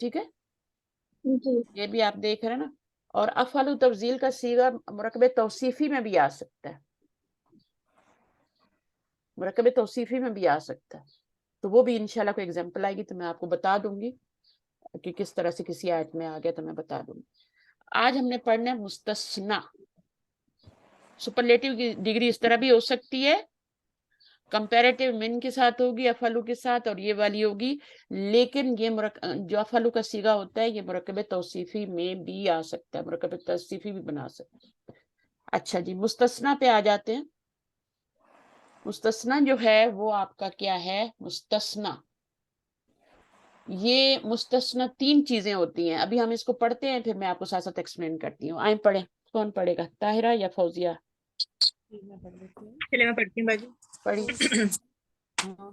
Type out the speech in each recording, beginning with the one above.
ٹھیک ہے، جی یہ بھی آپ دیکھ رہے ہیں نا. اور افعل تفضیل کا صیغہ مرکب توصیفی میں بھی آ سکتا ہے، مرکب توصیفی میں بھی آ سکتا ہے. تو وہ بھی انشاءاللہ کوئی ایگزامپل آئے گی تو میں آپ کو بتا دوں گی کہ کس طرح سے کسی آیت میں آ گیا تو میں بتا دوں گی. آج ہم نے پڑھنا ہے مستثنا. سپرلیٹو کی ڈگری اس طرح بھی ہو سکتی ہے، کمپیریٹیو من کے ساتھ ہوگی، افعلو کے ساتھ، اور یہ والی ہوگی. لیکن یہ جو افعلو کا صیغہ ہوتا ہے یہ مرکب توصیفی میں بھی آ سکتا ہے، مرکب توصیفی بھی بنا سکتا ہے. اچھا جی، مستثنا پہ آ جاتے ہیں. مستثنا جو ہے وہ آپ کا کیا ہے؟ مستثنا، یہ مستثنا تین چیزیں ہوتی ہیں. ابھی ہم اس کو پڑھتے ہیں، پھر میں آپ کو ساتھ ساتھ ایکسپلین کرتی ہوں. آئیں پڑھیں. کون پڑھے گا، طاہرہ یا فوزیہ؟ چلے میں پڑھتی ہوں باجی. پڑھی. ہاں،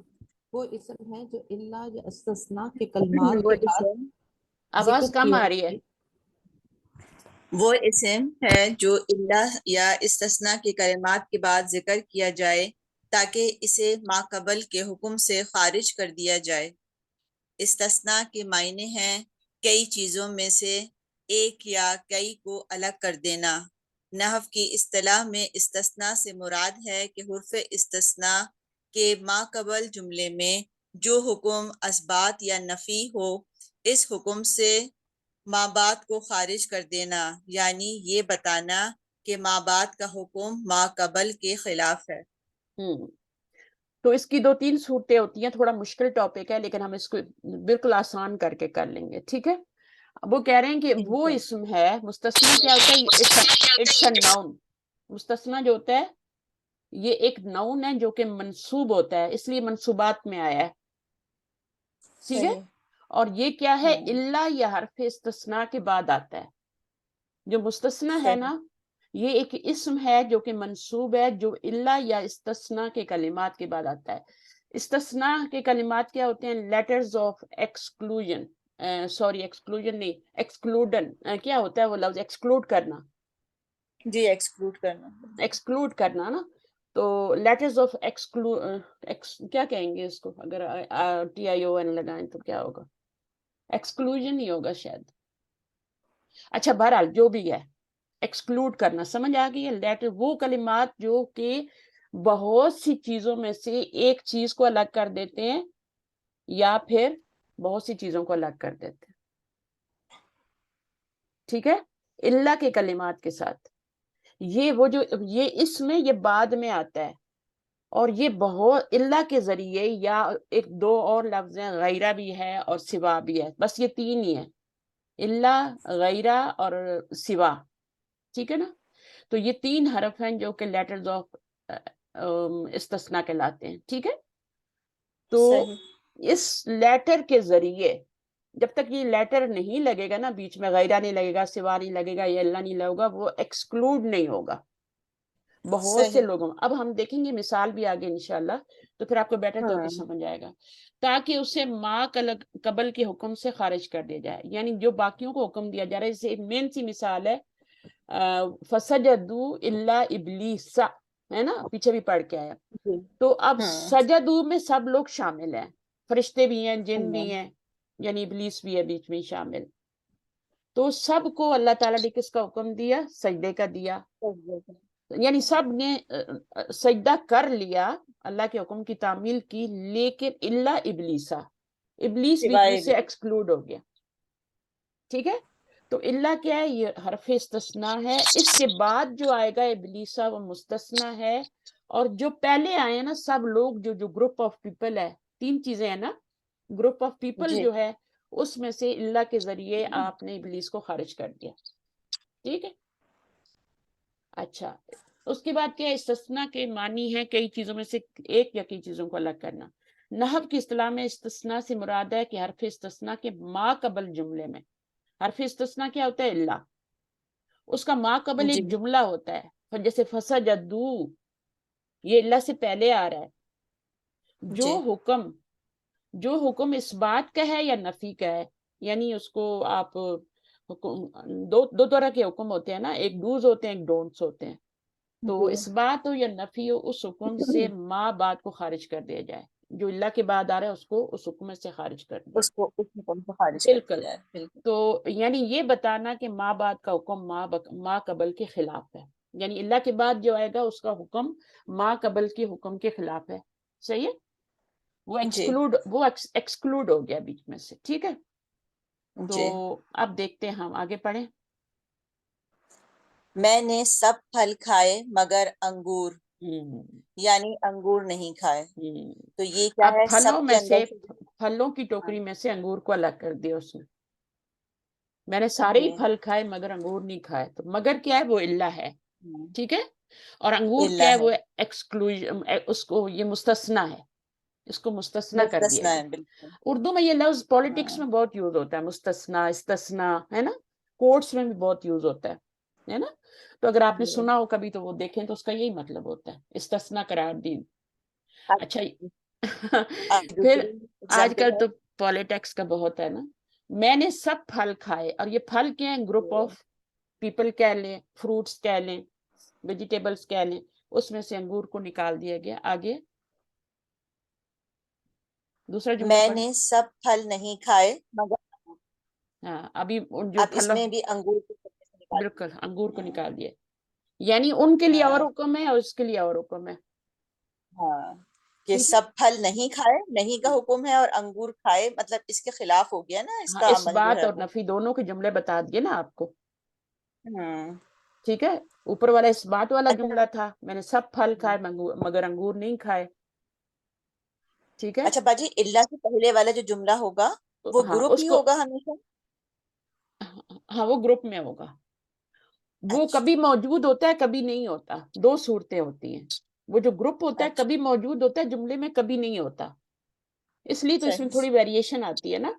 وہ اسم ہے جو اللہ یا استثناء کے کلمات وہ کے بعد اسم آواز ذکر کم کیا آ رہی ہے. وہ اسم ہے جو اللہ یا استثناء کے کلمات کے بعد ذکر کیا جائے تاکہ اسے ما قبل کے حکم سے خارج کر دیا جائے. استثناء کے معنی ہیں کئی چیزوں میں سے ایک یا کئی کو الگ کر دینا. نحو کی اصطلاح میں استثناء سے مراد ہے کہ حرف استثناء کے ما قبل جملے میں جو حکم اثبات یا نفی ہو اس حکم سے ما بعد کو خارج کر دینا، یعنی یہ بتانا کہ ما بعد کا حکم ما قبل کے خلاف ہے. تو اس کی دو تین صورتیں ہوتی ہیں. تھوڑا مشکل ٹاپک ہے لیکن ہم اس کو بالکل آسان کر کے کر لیں گے. ٹھیک ہے، وہ کہہ رہے ہیں کہ وہ اسم ہے. مستثنا کیا ہوتا ہے؟ It's a noun. مستثنا جو ہوتا ہے یہ ایک ناؤن ہے جو کہ منصوب ہوتا ہے، اس لیے منصوبات میں آیا ہے. ٹھیک ہے، اور یہ کیا ہے؟ الا یا حرف استثناء کے بعد آتا ہے. جو مستثنا ہے نا یہ ایک اسم ہے جو کہ منصوب ہے، جو الا یا استثناء کے کلمات کے بعد آتا ہے. استثناء کے کلمات کیا ہوتے ہیں؟ Letters of exclusion. Sorry, exclusion نہیں، ایکسکلوڈن. کیا ہوتا ہے وہ لفظ؟ ایکسکلوڈ کرنا. جی، ایکسکلوڈ کرنا. ایکسکلوڈ کرنا نا. تو لیٹرز آف کیا کہیں گے اس کو؟ اگر TION لگائیں تو کیا ہوگا؟ ایکسکلوژن ہی ہوگا شاید. اچھا بہرحال جو بھی ہے، ایکسکلوڈ کرنا سمجھ آ گئی ہے. لیٹر وہ کلمات جو کہ بہت سی چیزوں میں سے ایک چیز کو الگ کر دیتے ہیں یا پھر بہت سی چیزوں کو الگ کر دیتے ہیں. ٹھیک ہے، اللہ کے کلمات کے ساتھ. یہ وہ جو یہ اس میں یہ بعد میں آتا ہے، اور یہ بہت اللہ کے ذریعے، یا ایک دو اور لفظ ہیں، غیرہ بھی ہے اور سوا بھی ہے. بس یہ تین ہی ہیں، اللہ، غیرہ اور سوا. ٹھیک ہے نا. تو یہ تین حرف ہیں جو کہ لیٹرز آف استثناء کہلاتے ہیں. ٹھیک ہے، تو اس لیٹر کے ذریعے جب تک یہ لیٹر نہیں لگے گا نا، بیچ میں غیرہ نہیں لگے گا، سوا نہیں لگے گا، یا اللہ نہیں لگے گا، وہ ایکسکلوڈ نہیں ہوگا بہت سے لوگوں. اب ہم دیکھیں گے مثال بھی آگے انشاءاللہ، تو پھر آپ کو بیٹر طور پہ سمجھ آئے گا. تاکہ اسے ما قبل کے حکم سے خارج کر دیا جائے، یعنی جو باقیوں کو حکم دیا جا رہا ہے. جیسے ایک مین سی مثال ہے فسجدوا الا ابلیس، ہے نا، پیچھے بھی پڑھ کے آیا. تو اب سجدو میں سب لوگ شامل ہیں، فرشتے بھی ہیں، جن بھی ہیں، یعنی ابلیس بھی ہے بیچ میں شامل. تو سب کو اللہ تعالیٰ نے کس کا حکم دیا؟ سجدے کا دیا. یعنی سب نے سجدہ کر لیا، اللہ کے حکم کی تعمیل کی، لیکن الا ابلیسا، ابلیس بیچ میں سے ایکسکلوڈ ہو گیا. ٹھیک ہے، تو اللہ کیا ہے؟ یہ حرف استثناء ہے. اس کے بعد جو آئے گا ابلیسا وہ مستثنیٰ ہے. اور جو پہلے آئے ہیں نا سب لوگ، جو گروپ آف پیپل ہے، تین چیزیں ہیں نا، گروپ آف پیپل جو ہے اس میں سے اللہ کے ذریعے آپ نے ابلیس کو خارج کر دیا. ٹھیک ہے، اچھا. اس کے بعد کیا استثناء کے معنی ہے کئی چیزوں میں سے ایک یا کئی چیزوں کو الگ کرنا. نحو کی اصطلاح میں استثناء سے مراد ہے کہ حرف استثناء کے ما قبل جملے میں، حرف استثناء کیا ہوتا ہے؟ اللہ. اس کا ما قبل ایک جملہ ہوتا ہے، جیسے فسجدو، یہ اللہ سے پہلے آ رہا ہے. جو حکم اس بات کا ہے یا نفی کا ہے، یعنی اس کو آپ دو طرح کے حکم ہوتے ہیں نا، ایک ڈوز ہوتے ہیں، ایک ڈونٹس ہوتے ہیں. تو اس بات ہو یا نفی ہو، اس حکم سے ما بعد کو خارج کر دیا جائے. جو اللہ کے بعد آ رہا ہے اس کو اس حکم سے خارج کر دیا. اس کو اس حکم سے خارج کر بالکل. دیا ہے. بالکل. تو یعنی یہ بتانا کہ ماں بعد کا حکم ماں قبل کے خلاف ہے، یعنی اللہ کے بعد جو آئے گا اس کا حکم ماں قبل کے حکم کے خلاف ہے. صحیح ہے، وہ جی ایکسکلوڈ ہو گیا بیچ میں سے. ٹھیک ہے، تو جی. اب دیکھتے ہیں ہم آگے پڑھیں. میں نے سب پھل کھائے مگر انگور، ہم، یعنی انگور نہیں کھائے. ہم. تو یہ کیا اب ہے؟ پھلوں سب کے میں اندر سے سے. پھلوں کی ہاں، ٹوکری میں سے انگور کو الگ کر دیا اس نے. میں نے سارے ہی جی. پھل کھائے مگر انگور نہیں کھائے. تو مگر کیا ہے؟ وہ اللہ ہے. ہاں، ٹھیک ہے، اور انگور کیا اللہ ہے؟ ہے، وہ ایکسکلوژن، اس کو یہ مستثنا ہے، اس کو مستثنا کر دیا مستثنا گیا. ہے. بالکل. اردو میں یہ لفظ پالیٹکس ہاں، میں بہت یوز ہوتا ہے، مستثنا، استثنا، ہے نا. کورٹس میں بھی بہت یوز ہوتا ہے نا. تو اگر آپ نے جی. سنا ہو کبھی تو وہ دیکھیں تو اس کا یہی مطلب ہوتا ہے، استثنا قرار دی. اب اچھا اب پھر دوسری آج اگزامپل کل ہے. تو پالیٹکس کا بہت ہے نا. میں نے سب پھل کھائے، اور یہ پھل کیا ہیں؟ گروپ آف پیپل کہہ لیں، فروٹس کہہ لیں، ویجیٹیبلس کہہ لیں. اس میں سے انگور کو نکال دیا گیا. آگے دوسرا جملہ میں پڑھیں. نے سب پھل نہیں کھائے مگر. ہاں، ابھی ان جو اب اس پھلوں، میں بھی انگور کو نکال بالکل انگور کو دیا. نکال دیا، یعنی ان کے لیے اور ہاں حکم ہے اور اس کے لیے اور حکم ہے. ہاں، کہ ٹھیک ہے، سب پھل نہیں کھائے، نہیں کا حکم ہے، اور انگور کھائے مطلب اس کے خلاف ہو گیا نا، اس ہاں کا اس عمل جو بات ہے اور وہ. نفی دونوں کے جملے بتا دیے نا آپ کو. ہاں. ٹھیک ہے، اوپر والا اس بات والا اچھا جملہ تھا، میں نے سب پھل کھائے مگر انگور نہیں کھائے. ٹھیک ہے، اچھا باجی، اللہ سے پہلے والا جو جملہ ہوگا وہ ہاں گروپ اس ہی کو، ہوگا ہمیشہ. ہاں وہ گروپ میں ہوگا. وہ اچھا کبھی موجود ہوتا ہے کبھی نہیں ہوتا، دو صورتیں ہوتی ہیں. وہ جو گروپ ہوتا ہے اچھا. کبھی موجود ہوتا ہے جملے میں، کبھی نہیں ہوتا. اس لیے تو اس میں صحیح تھوڑی ویریشن آتی ہے نا.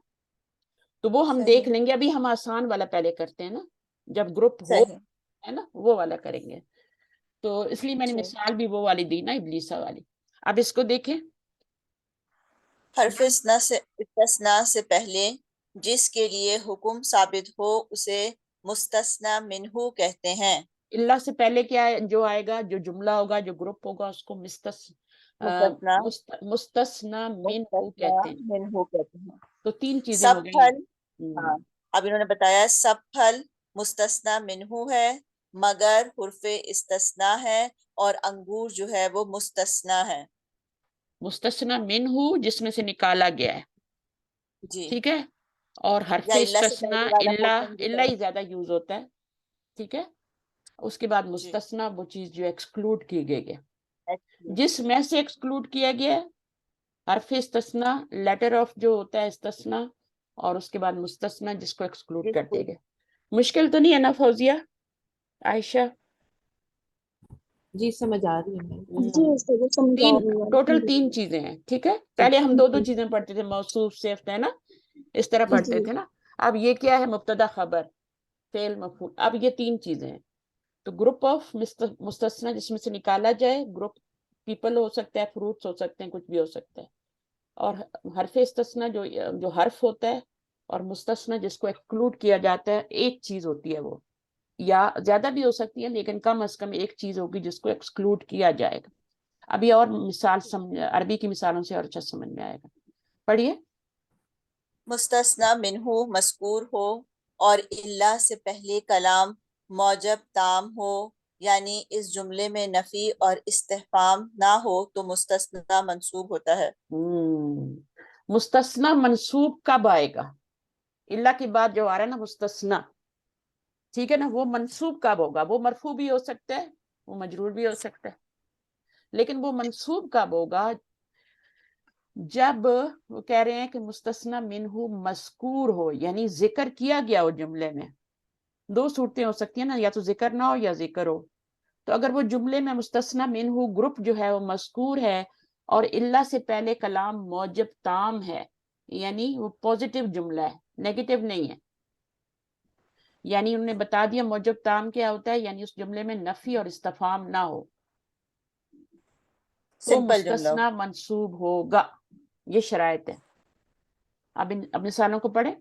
تو وہ ہم دیکھ صحیح لیں گے. ابھی ہم آسان والا پہلے کرتے ہیں نا، جب گروپ ہو صحیح. ہے نا، وہ والا کریں گے. تو اس لیے میں نے ٹھیک. مثال بھی وہ والی دی نا، ابلیسا والی. اب اس کو دیکھیں. حرف استثناء سے پہلے جس کے لیے حکم ثابت ہو اسے مستثنی منہ کہتے ہیں. اللہ سے پہلے کیا ہے؟ جو آئے گا، جو جملہ ہوگا، جو گروپ ہوگا، اس کو مستثنی مستثنا منہ مستثنی کہتے ہیں. منہ کہتے ہیں. تو تین چیزیں سب ہو گئی. پھل. ہاں، اب انہوں نے بتایا سب پھل مستثنی منہ ہے مگر حرف استثناء ہے، اور انگور جو ہے وہ مستثنی ہے. مستثنا منہ جس میں سے نکالا گیا ہے. جی. ٹھیک ہے، اور حرف یا اللہ سے استثناء پہلے والا اللہ پورشن جو اللہ ہے. ہی زیادہ یوز ہوتا ہے. ٹھیک ہے، اس کے بعد جی. مستثنا وہ چیز جو ایکسکلوڈ کی گئی ہے، ایکچولی. جس میں سے ایکسکلوڈ کیا گیا ہے. حرف استثناء، لیٹر آف جو ہوتا ہے استثناء، اور اس کے بعد مستثنا جس کو ایکسکلوڈ جس کر کو دیا گیا. مشکل تو نہیں ہے نا فوزیہ، عائشہ؟ جی سمجھ آ رہی ہے میں. جی استاذہ سمجھ آ تین رہی ہے ٹوٹل الحمد تین للہ. چیزیں ہیں. ٹھیک ہے، پہلے ہم دو جی چیزیں پڑھتے تھے، موصوف صفت ہے نا، اس طرح پڑھتے جی تھے نا. اب یہ کیا ہے؟ مبتدا خبر فعل مفعول. اب یہ تین چیزیں ہیں. تو گروپ آف مستثنا جس میں سے نکالا جائے، گروپ پیپل ہو سکتا ہے، فروٹس ہو سکتے ہیں، کچھ بھی ہو سکتا ہے. اور حرف استثنا جو حرف ہوتا ہے، اور مستثنا جس کو ایکسکلوڈ کیا جاتا ہے. ایک چیز ہوتی ہے وہ، یا زیادہ بھی ہو سکتی ہے لیکن کم از کم ایک چیز ہوگی جس کو ایکسکلوڈ کیا جائے گا. ابھی اور مثال عربی کی مثالوں سے اور اچھا سمجھ میں آئے گا. پڑھیے. مستثنی منہ مذکور ہو اور اللہ سے پہلے کلام موجب تام ہو، یعنی اس جملے میں نفی اور استفہام نہ ہو تو مستثنی منصوب ہوتا ہے. مستثنا منصوب کب آئے گا؟ اللہ کے بعد جو آ رہا ہے نا مستثنا، ٹھیک ہے نا، وہ منصوب کب ہوگا؟ وہ مرفوع بھی ہو سکتا ہے، وہ مجرور بھی ہو سکتا ہے، لیکن وہ منصوب کب ہوگا؟ جب وہ کہہ رہے ہیں کہ مستثنا منہ مذکور ہو، یعنی ذکر کیا گیا ہو جملے میں. دو صورتیں ہو سکتی ہیں نا، یا تو ذکر نہ ہو یا ذکر ہو. تو اگر وہ جملے میں مستثنا منہ گروپ جو ہے وہ مذکور ہے اور اللہ سے پہلے کلام موجب تام ہے، یعنی وہ پوزیٹیو جملہ ہے، نیگیٹو نہیں ہے. یعنی انہوں نے بتا دیا موجب تام کیا ہوتا ہے، یعنی اس جملے میں نفی اور استفہام نہ ہو تو سمپل جملہ. مستثنا منصوب ہوگا. یہ شرائط ہے. اب مثالوں کو پڑھیں.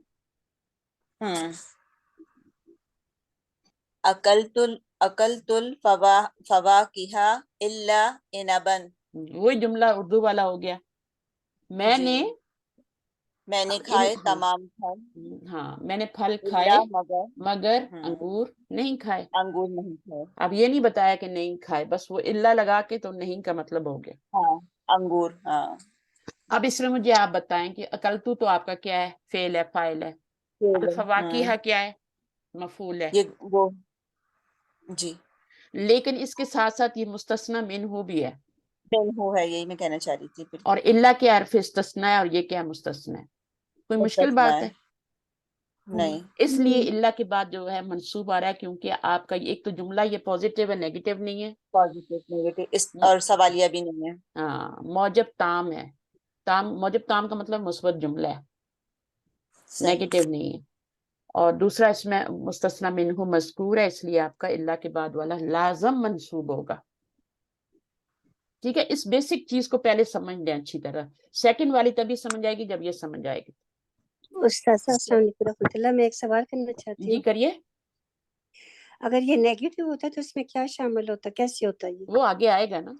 اکلت الفواکہ الا عنبا. وہی جملہ اردو والا ہو گیا. میں جی، نے میں نے کھائے ہاں تمام پھل ہاں میں نے پھل الا کھائے مگر مگر ہم، انگور نہیں کھائے. انگور نہیں کھائے. اب یہ نہیں بتایا کہ نہیں کھائے، بس وہ الا لگا کے تو نہیں کا مطلب ہو گیا. ہاں انگور، ہاں اب اس میں مجھے آپ بتائیں کہ اکلتو تو آپ کا کیا ہے؟ فعل ہے، فاعل ہے. فعل ہے، الفواکیہ کیا ہے؟ مفعول ہے. یہ وہ جی لیکن اس کے ساتھ ساتھ یہ مستثنی منہ بھی ہے. منہو ہے، یہی میں کہنا چاہ رہی تھی. اور بالکل الا کیا حرف استثناء ہے اور یہ کیا مستثنی ہے؟ کوئی مشکل مستثنیٰ بات ہے، ہے؟ نہیں. اس لیے الا کے بعد جو ہے منصوب آ رہا ہے، کیونکہ آپ کا ایک تو جملہ یہ پازیٹیو ہے، نیگیٹو نہیں ہے. پازیٹیو نیگیٹو اس اور سوالیہ بھی نہیں ہے. ہاں موجب تام ہے. موجب تام کا مطلب مثبت جملہ ہے، صحیح. نیگیٹو نہیں ہے. اور دوسرا اس میں مستثنی منہ مذکور ہے، اس لیے آپ کا الا کے بعد والا لازم منصوب ہوگا. ٹھیک ہے، اس بیسک چیز کو پہلے سمجھ لیں اچھی طرح. سیکنڈ والی تبھی سمجھ آئے گی جب یہ سمجھ آئے گی. استاذہ السلام علیکم رحمۃ اللہ، میں ایک سوال کرنا چاہتی جی ہوں. کریے. اگر یہ نیگیٹو ہوتا ہے تو اس میں کیا شامل ہوتا ہے، کیسے ہوتا ہے یہ؟ وہ آگے آئے گا نا.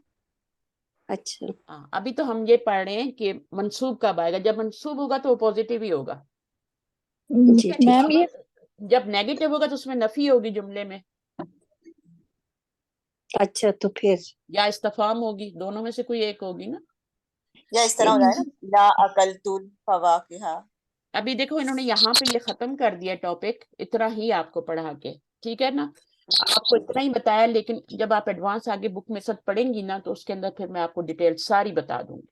اچھا ابھی تو ہم یہ پڑھ رہے ہیں کہ منصوب کب آئے گا. جب منصوب ہوگا تو وہ پازیٹیو ہی ہوگا. جی ٹھیک. میم یہ جب نیگیٹو ہوگا تو اس میں نفی ہوگی جملے میں، اچھا تو پھر یا استفہام ہوگی، دونوں میں سے کوئی ایک ہوگی نا. یا اس طرح ہو جائے نا لا اکلت الفواکہ. ابھی دیکھو انہوں نے یہاں پہ یہ ختم کر دیا ٹاپک اتنا ہی آپ کو پڑھا کے. ٹھیک ہے نا، آپ کو اتنا ہی بتایا، لیکن جب آپ ایڈوانس آگے بک میں سب پڑھیں گی نا تو اس کے اندر پھر میں آپ کو ڈیٹیل ساری بتا دوں گی.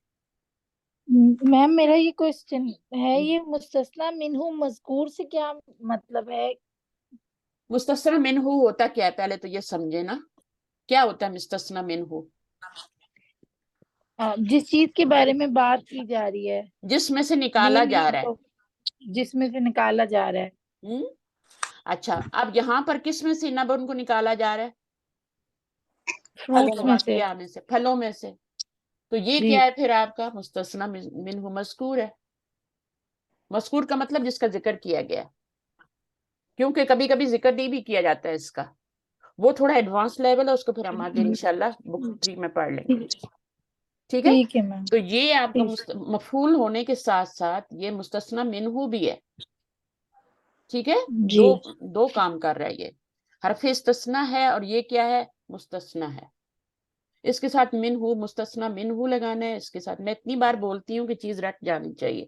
میم میرا یہ کوشچن ہے، یہ مستثنی منہ مذکور سے کیا مطلب ہے؟ مستثنی منہ ہوتا کیا ہے پہلے تو یہ سمجھے نا. کیا ہوتا ہے مستثنی منہ؟ جس چیز کے بارے میں بات کی جا رہی ہے، جس میں سے نکالا جا رہا ہے. جس میں سے نکالا جا رہا ہے. اچھا، اب یہاں پر کس میں سے نبن کو نکالا جا رہا ہے؟ فروٹس میں سے. الفواکیہ میں سے، پھلوں میں سے. تو یہ جی کیا ہے پھر آپ کا مستثنی منہ مذکور ہے. مذکور کا مطلب جس کا ذکر کیا گیا، کیونکہ کبھی کبھی ذکر نہیں بھی کیا جاتا ہے اس کا. وہ تھوڑا ایڈوانس لیول ہے، اس کو پھر ہم آگے انشاءاللہ بک 3 میں پڑھ لیں گے. ٹھیک ہے، ٹھیک ہے میم. تو یہ آپ کا مفعول ہونے کے ساتھ ساتھ یہ مستثنی منہ بھی ہے. ٹھیک ہے، جی دو کام کر رہا ہے یہ. حرف استثناء ہے اور یہ کیا ہے؟ مستثنی ہے. اس کے ساتھ منہ، مستثنی منہ لگانا ہے. اس کے ساتھ میں اتنی بار بولتی ہوں کہ چیز رٹ جانی چاہیے.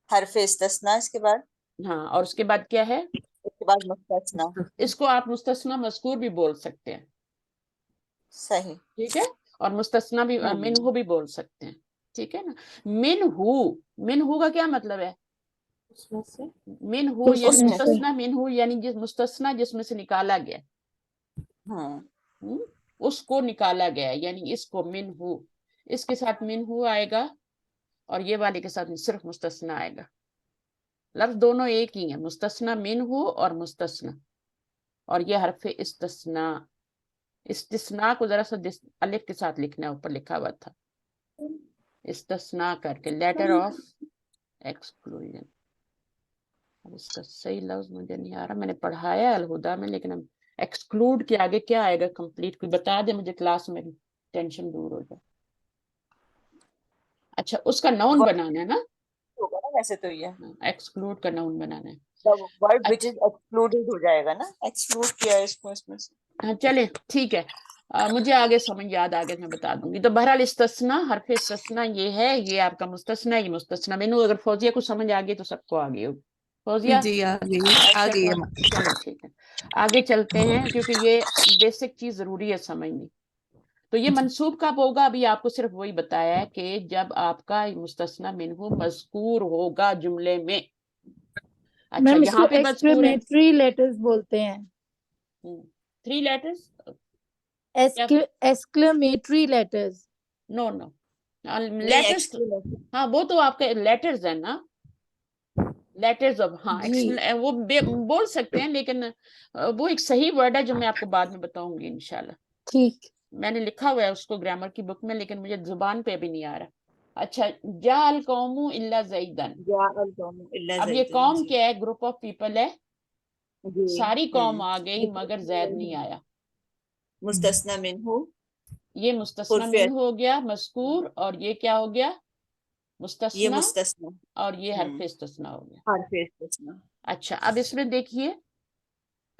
حرف استثناء اس کے بعد، ہاں، اور اس کے بعد کیا ہے؟ اس کے بعد مستثنیٰ. اس کو آپ مستثنی مذکور بھی بول سکتے ہیں. صحیح. ٹھیک ہے، اور مستثنی بھی منہ بھی بول سکتے ہیں. ٹھیک ہے نا. منہ کا کیا مطلب ہے؟ اس میں سے منہ اس یعنی میں سے. مستثنی منہ یعنی مستثنی جس میں سے نکالا گیا، اس کو نکالا گیا، یعنی اس کو منہ. اس کے ساتھ منہ آئے گا اور یہ والے کے ساتھ صرف مستثنی آئے گا. لفظ دونوں ایک ہی ہیں، مستثنی منہ اور مستثنی. اور یہ حرف استثناء. استثناء کو ذرا سا الف کے ساتھ لکھنا ہے، اوپر لکھا ہوا تھا استثناء کر کے، لیٹر آف ایکسکلوژن. اب اس کا صحیح لفظ مجھے نہیں آ رہا، میں نے پڑھایا الہدا میں، لیکن اب ایکسکلوڈ کے آگے کیا آئے گا کمپلیٹ؟ کوئی بتا دے مجھے، کلاس میں ٹینشن دور ہو جائے. اچھا، اس کا ناؤن بنانا ہے نا. ہوگا نا ویسے تو یہ ایکسکلوڈ کا ناؤن بنانا ہے. ورڈ which is excluded ہو جائے گا نا. ایکسکلوڈ کیا ہے اس کو اس میں سے. ہاں چلے ٹھیک ہے، مجھے آگے سمجھ یاد آگے میں بتا دوں گی. تو بہرحال استثناء، حرف استثناء یہ ہے، یہ آپ کا مستثنی ہے، یہ مستثنی منہ. اگر فوزیہ کو سمجھ آ گئی تو سب کو آ گئی ہوگی. فوزیہ جی آ گئی ہے. چلو ٹھیک ہے، آگے چلتے ہیں کیونکہ یہ بیسک چیز ضروری ہے سمجھنی. تو یہ منصوب کب ہوگا؟ ابھی آپ کو صرف وہی بتایا ہے کہ جب آپ کا مستثنی منہ مذکور ہوگا جملے میں. اچھا، میم اس یہاں کو پہ مذکور ہے. ایکسکلیمیٹری لیٹرز بولتے ہیں. 3 لیٹرز. ایکسکلیمیٹری لیٹرز. نو نہیں لیٹرز. exclamation. ہاں وہ تو آپ کے لیٹرز ہیں نا، لیٹرز آف. ہاں جی وہ بول سکتے ہیں، لیکن وہ ایک صحیح ورڈ ہے جو میں آپ کو بعد میں بتاؤں گی انشاءاللہ. ٹھیک. میں نے لکھا ہوا ہے اس کو گرامر کی بک میں، لیکن مجھے زبان پہ بھی نہیں آ رہا. اچھا، جا القوم الا زیدن. جاء القوم الا اب یہ زیدن. قوم کیا ہے؟ گروپ آف پیپل ہے. جی ساری قوم آ گئی مگر زید نہیں آیا. مستثنی منہ یہ مستثنی حرف منہ ہو گیا مذکور، اور یہ کیا ہو گیا؟ یہ مستثنا مستثنا اور یہ حرف استثناء ہو گیا. حرف استثناء. اچھا اب اس میں دیکھیے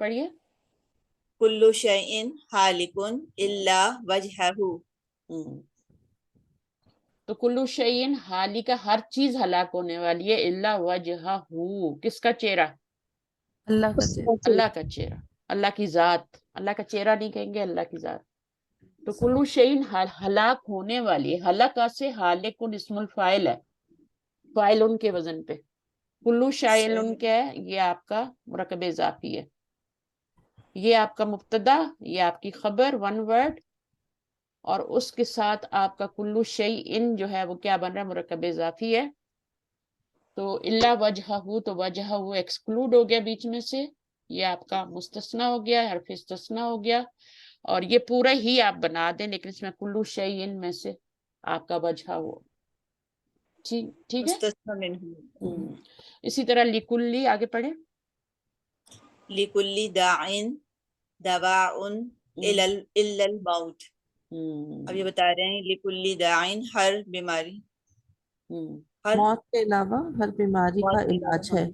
پڑھیے. کل شیء حالک الا وجہہ. تو کلو شیئن حالی کا ہر چیز ہلاک ہونے والی ہے الا وجہہ. کس کا چہرہ؟ اللہ کا چہرہ. اللہ کا چہرہ، اللہ کی ذات. اللہ کا چہرہ نہیں کہیں گے، اللہ کی ذات. تو کلو شیئن ہلاک ہونے والی ہے. ہلاکا سے حالکن اسم الفاعل ہے، فاعل ان کے وزن پہ. کلو شائل ان کیا ہے؟ یہ آپ کا مرکب اضافی ہے. یہ آپ کا مبتدا، یہ آپ کی خبر ون ورڈ، اور اس کے ساتھ آپ کا کلو شیئن جو ہے وہ کیا بن رہا ہے؟ مرکب اضافی ہے. تو الا وجہہ، تو وجہہ ایکسکلوڈ ہو گیا بیچ میں سے، یہ آپ کا مستثنا ہو گیا، حرف استثناء ہو گیا. اور یہ پورا ہی آپ بنا دیں لیکن اس میں کلو شیئن میں سے آپ کا وجہہ ہو. ٹھیک ہے. مستثنا منہ. اسی طرح لکلی، آگے پڑھیں. لکل داع دواء الا الموت. اب یہ بتا رہے ہیں لکل داع، ہر بیماری، ہر موت کے علاوہ ہر بیماری کا علاج ہے.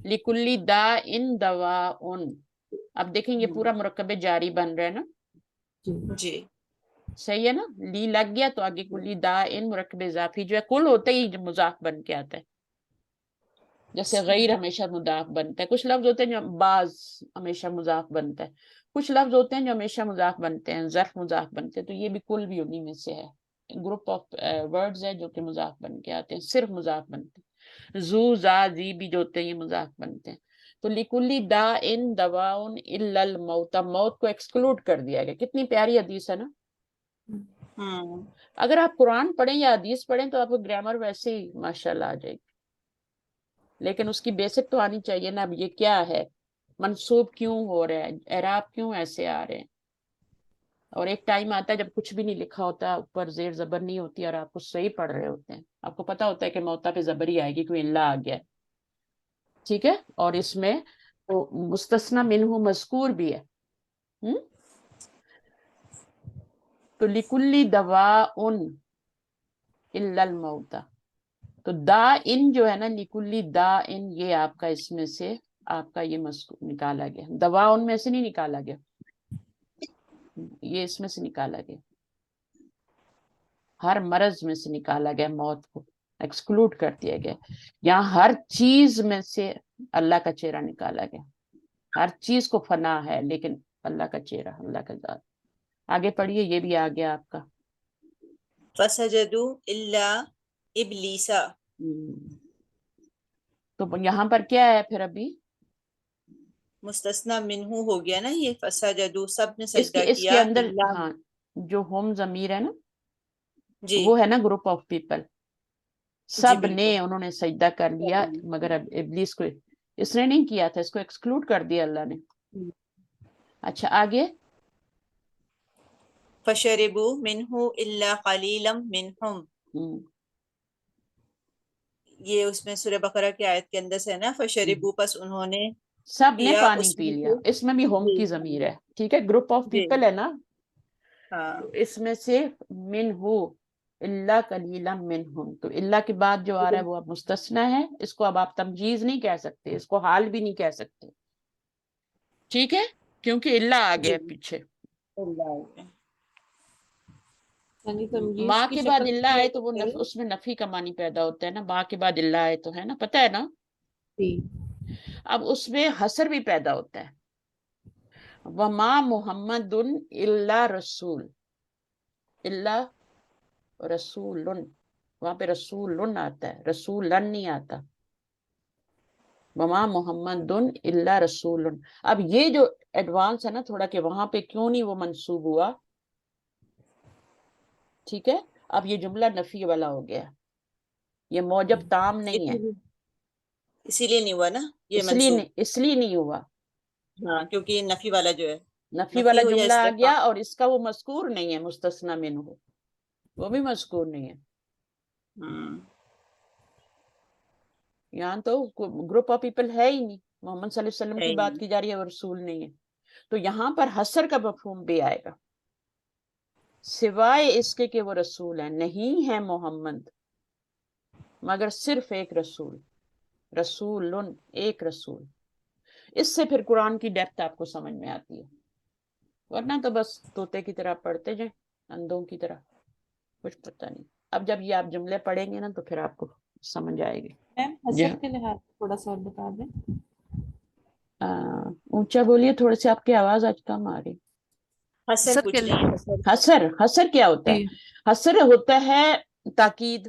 لکلی داء دواء. اب دیکھیں یہ پورا مرکب جاری بن رہا ہے نا. جی صحیح ہے نا. لی لگ گیا تو آگے کلی داء مرکب اضافی جو ہے کل ہوتے ہی مضاف بن کے آتا ہے. جیسے غیر ہمیشہ مضاف بنتا ہے. کچھ لفظ ہوتے ہیں جو بعض ہمیشہ مضاف بنتا ہے، کچھ لفظ ہوتے ہیں جو ہمیشہ مضاف بنتے ہیں، ظرف مضاف بنتے ہیں. تو یہ بھی کل بھی انہی میں سے ہے. گروپ آف ورڈز ہے جو کہ مضاف بن کے آتے ہیں، صرف مضاف بنتے ہیں. زو زا زی بھی جو ہوتے ہیں یہ مضاف بنتے ہیں. تو لکلی داء دواء الا الموت، موت کو ایکسکلوڈ کر دیا گیا. کتنی پیاری حدیث ہے نا. اگر آپ قرآن پڑھیں یا حدیث پڑھیں تو آپ کو گرامر ویسے ہی ماشاءاللہ آ جائے گی، لیکن اس کی بیسک تو آنی چاہیے نا. اب یہ کیا ہے، منصوب کیوں ہو رہا ہے، اعراب کیوں ایسے آ رہے ہیں. اور ایک ٹائم آتا ہے جب کچھ بھی نہیں لکھا ہوتا، اوپر زیر زبر نہیں ہوتی اور آپ کو صحیح پڑھ رہے ہوتے ہیں. آپ کو پتا ہوتا ہے کہ موتا پہ زبر ہی آئے گی کیوں اللہ آ گیا. ٹھیک ہے. اور اس میں مستثنی منہ مذکور بھی ہے. تو لکلی دواء الا الموت. تو دا ان جو ہے نا، لکلی دا ان، یہ آپ کا اس میں سے آپ کا یہ نکالا گیا. دوا ان میں سے نہیں نکالا گیا، یہ اس میں سے نکالا گیا. ہر مرض میں سے نکالا گیا، موت کو ایکسکلوڈ کر دیا گیا. یہاں ہر چیز میں سے اللہ کا چہرہ نکالا گیا. ہر چیز کو فنا ہے لیکن اللہ کا چہرہ، اللہ کا ذات. آگے پڑھیے، یہ بھی آ گیا آپ کا. فسجدوا الا ابلیس. تو یہاں پر کیا ہے پھر؟ ابھی مستثنا منہ ہو گیا نا یہ. فسجدوا، سب نے اس سجدہ کے کیا اندر الا. ہاں جو ہوم ضمیر ہے نا، جی وہ ہے نا گروپ آف پیپل. جی سب نے بالکل. انہوں نے سجدہ کر لیا مگر اب ابلیس کو اس نے نہیں کیا تھا، اس کو ایکسکلوڈ کر دیا اللہ نے. اچھا آگے. فشربوا منہ الا قلیلا منہم. یہ اس میں سورہ بقرہ کی آیت کے اندر سے ہے نا. فشربوا، پس انہوں نے سب نے پیا پانی اس پی میں لیا. سے. اس میں بھی ہوم جی کی ضمیر ہے. ٹھیک ہے، گروپ آف جی پیپل ہے نا. ہاں تو اس میں سے منہ الا قلیلا منہم، تو اللہ کے بعد جو آ رہا ہے وہ اب مستثنا ہے. اس کو اب آپ تمجیز نہیں کہہ سکتے، اس کو حال بھی نہیں کہہ سکتے. ٹھیک ہے، کیونکہ اللہ آ جی گیا پیچھے. اللہ. یعنی تمییز ماں کی کے بعد شکل اللہ میں آئے تو وہ اس میں نفی کا معنی پیدا ہوتا ہے نا. ماں کے بعد اللہ آئے تو ہے نا، پتہ ہے نا. جی. اب اس میں حسر بھی پیدا ہوتا ہے. وما محمد الا رسول، اللہ رسول، وہاں پہ رسول آتا ہے، رسولن نہیں آتا. وما محمد الا رسول. اب یہ جو ایڈوانس ہے نا تھوڑا، کہ وہاں پہ کیوں نہیں وہ منسوب ہوا. ٹھیک ہے. اب یہ جملہ نفی والا ہو گیا، یہ موجب تام نہیں ہے. اسی لیے نہیں ہوا نا یہ منسوب. اس لیے نہیں ہوا. ہاں کیونکہ یہ نفی والا جو ہے، نفی والا ہو یا جملہ آ استفہام. گیا اور اس کا وہ مذکور نہیں ہے، مستثنی منہ وہ بھی مذکور نہیں ہے. یہاں تو گروپ آف پیپل ہے ہی نہیں. محمد صلی اللہ علیہ وسلم کی بات کی جا رہی ہے، وہ رسول نہیں ہے. تو یہاں پر حسر کا مفہوم بھی آئے گا، سوائے اس کے کہ وہ رسول ہیں، نہیں ہے محمد. مگر صرف ایک رسول، رسول ایک رسول. اس سے پھر قرآن کی ڈیپتھ آپ کو سمجھ میں آتی ہے، ورنہ تو بس طوطے کی طرح پڑھتے جائیں، اندھوں کی طرح، کچھ پتہ نہیں. اب جب یہ آپ جملے پڑھیں گے نا تو پھر آپ کو سمجھ آئے گی. میم حسر کے لحاظ سے تھوڑا سا اور بتا دیں. اونچا بولیے تھوڑی سی، آپ کی آواز آج کم آ رہی. حسر حسر پوچھ کے رہی ہیں، حسر حسر، حسر کیا ہوتا جی ہے؟ حسر ہوتا ہے تاکید،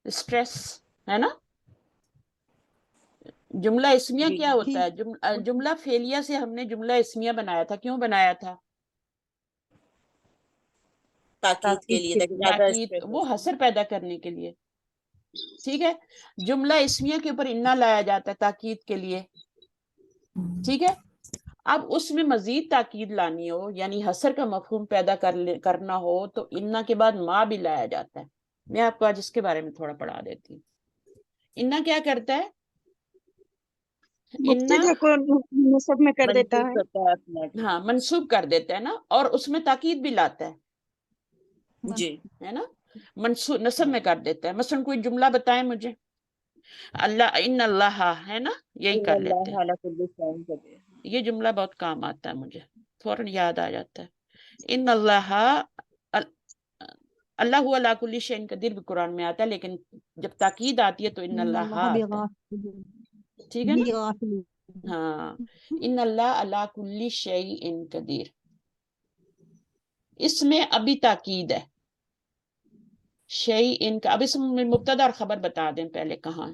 اسٹریس، ہے نا. جملہ اسمیہ جی کیا ہوتا ہے؟ جملہ فعلیہ سے ہم نے جملہ اسمیہ بنایا تھا. کیوں بنایا تھا؟ تاکید کے لیے، تاکہ زیادہ تاکید، اسٹریس ہو وہ جائے. حسر پیدا کرنے کے لیے. ٹھیک ہے. جملہ اسمیہ کے اوپر انا لایا جاتا ہے تاکید کے لیے. ٹھیک ہے. اب اس میں مزید تاکید لانی ہو، یعنی حسر کا مفہوم پیدا کرنا ہو تو انا کے بعد ما بھی لایا جاتا ہے. میں آپ کو آج اس کے بارے میں تھوڑا پڑھا دیتی ہوں. انا کیا کرتا ہے؟ انا مبتدا کو نصب میں کر دیتا منسوخ ہے. کرتا ہے اپنے. ہاں منسوب کر دیتا ہے نا، اور اس میں تاکید بھی لاتا جی ہے نا. نصب میں کر دیتا ہے. مثلا کوئی جملہ بتائیں مجھے. اللہ، ان اللہ، ہے نا، یہی ان کر لیتے اللہ ہیں. علی کل شیء قدیر. یہ جملہ بہت کام آتا ہے مجھے، فوراً یاد آ جاتا ہے. ان اللہ، اللہ علی کل شیء قدیر بھی قرآن میں آتا ہے، لیکن جب تاکید آتی ہے تو ان اللہ آتا ہے. ٹھیک ہے نا. ہاں، ان اللہ علی کل شیء قدیر. اس میں ابھی تاکید ہے. شیء کا، اب اس میں مبتدا اور خبر بتا دیں پہلے کہاں ہے.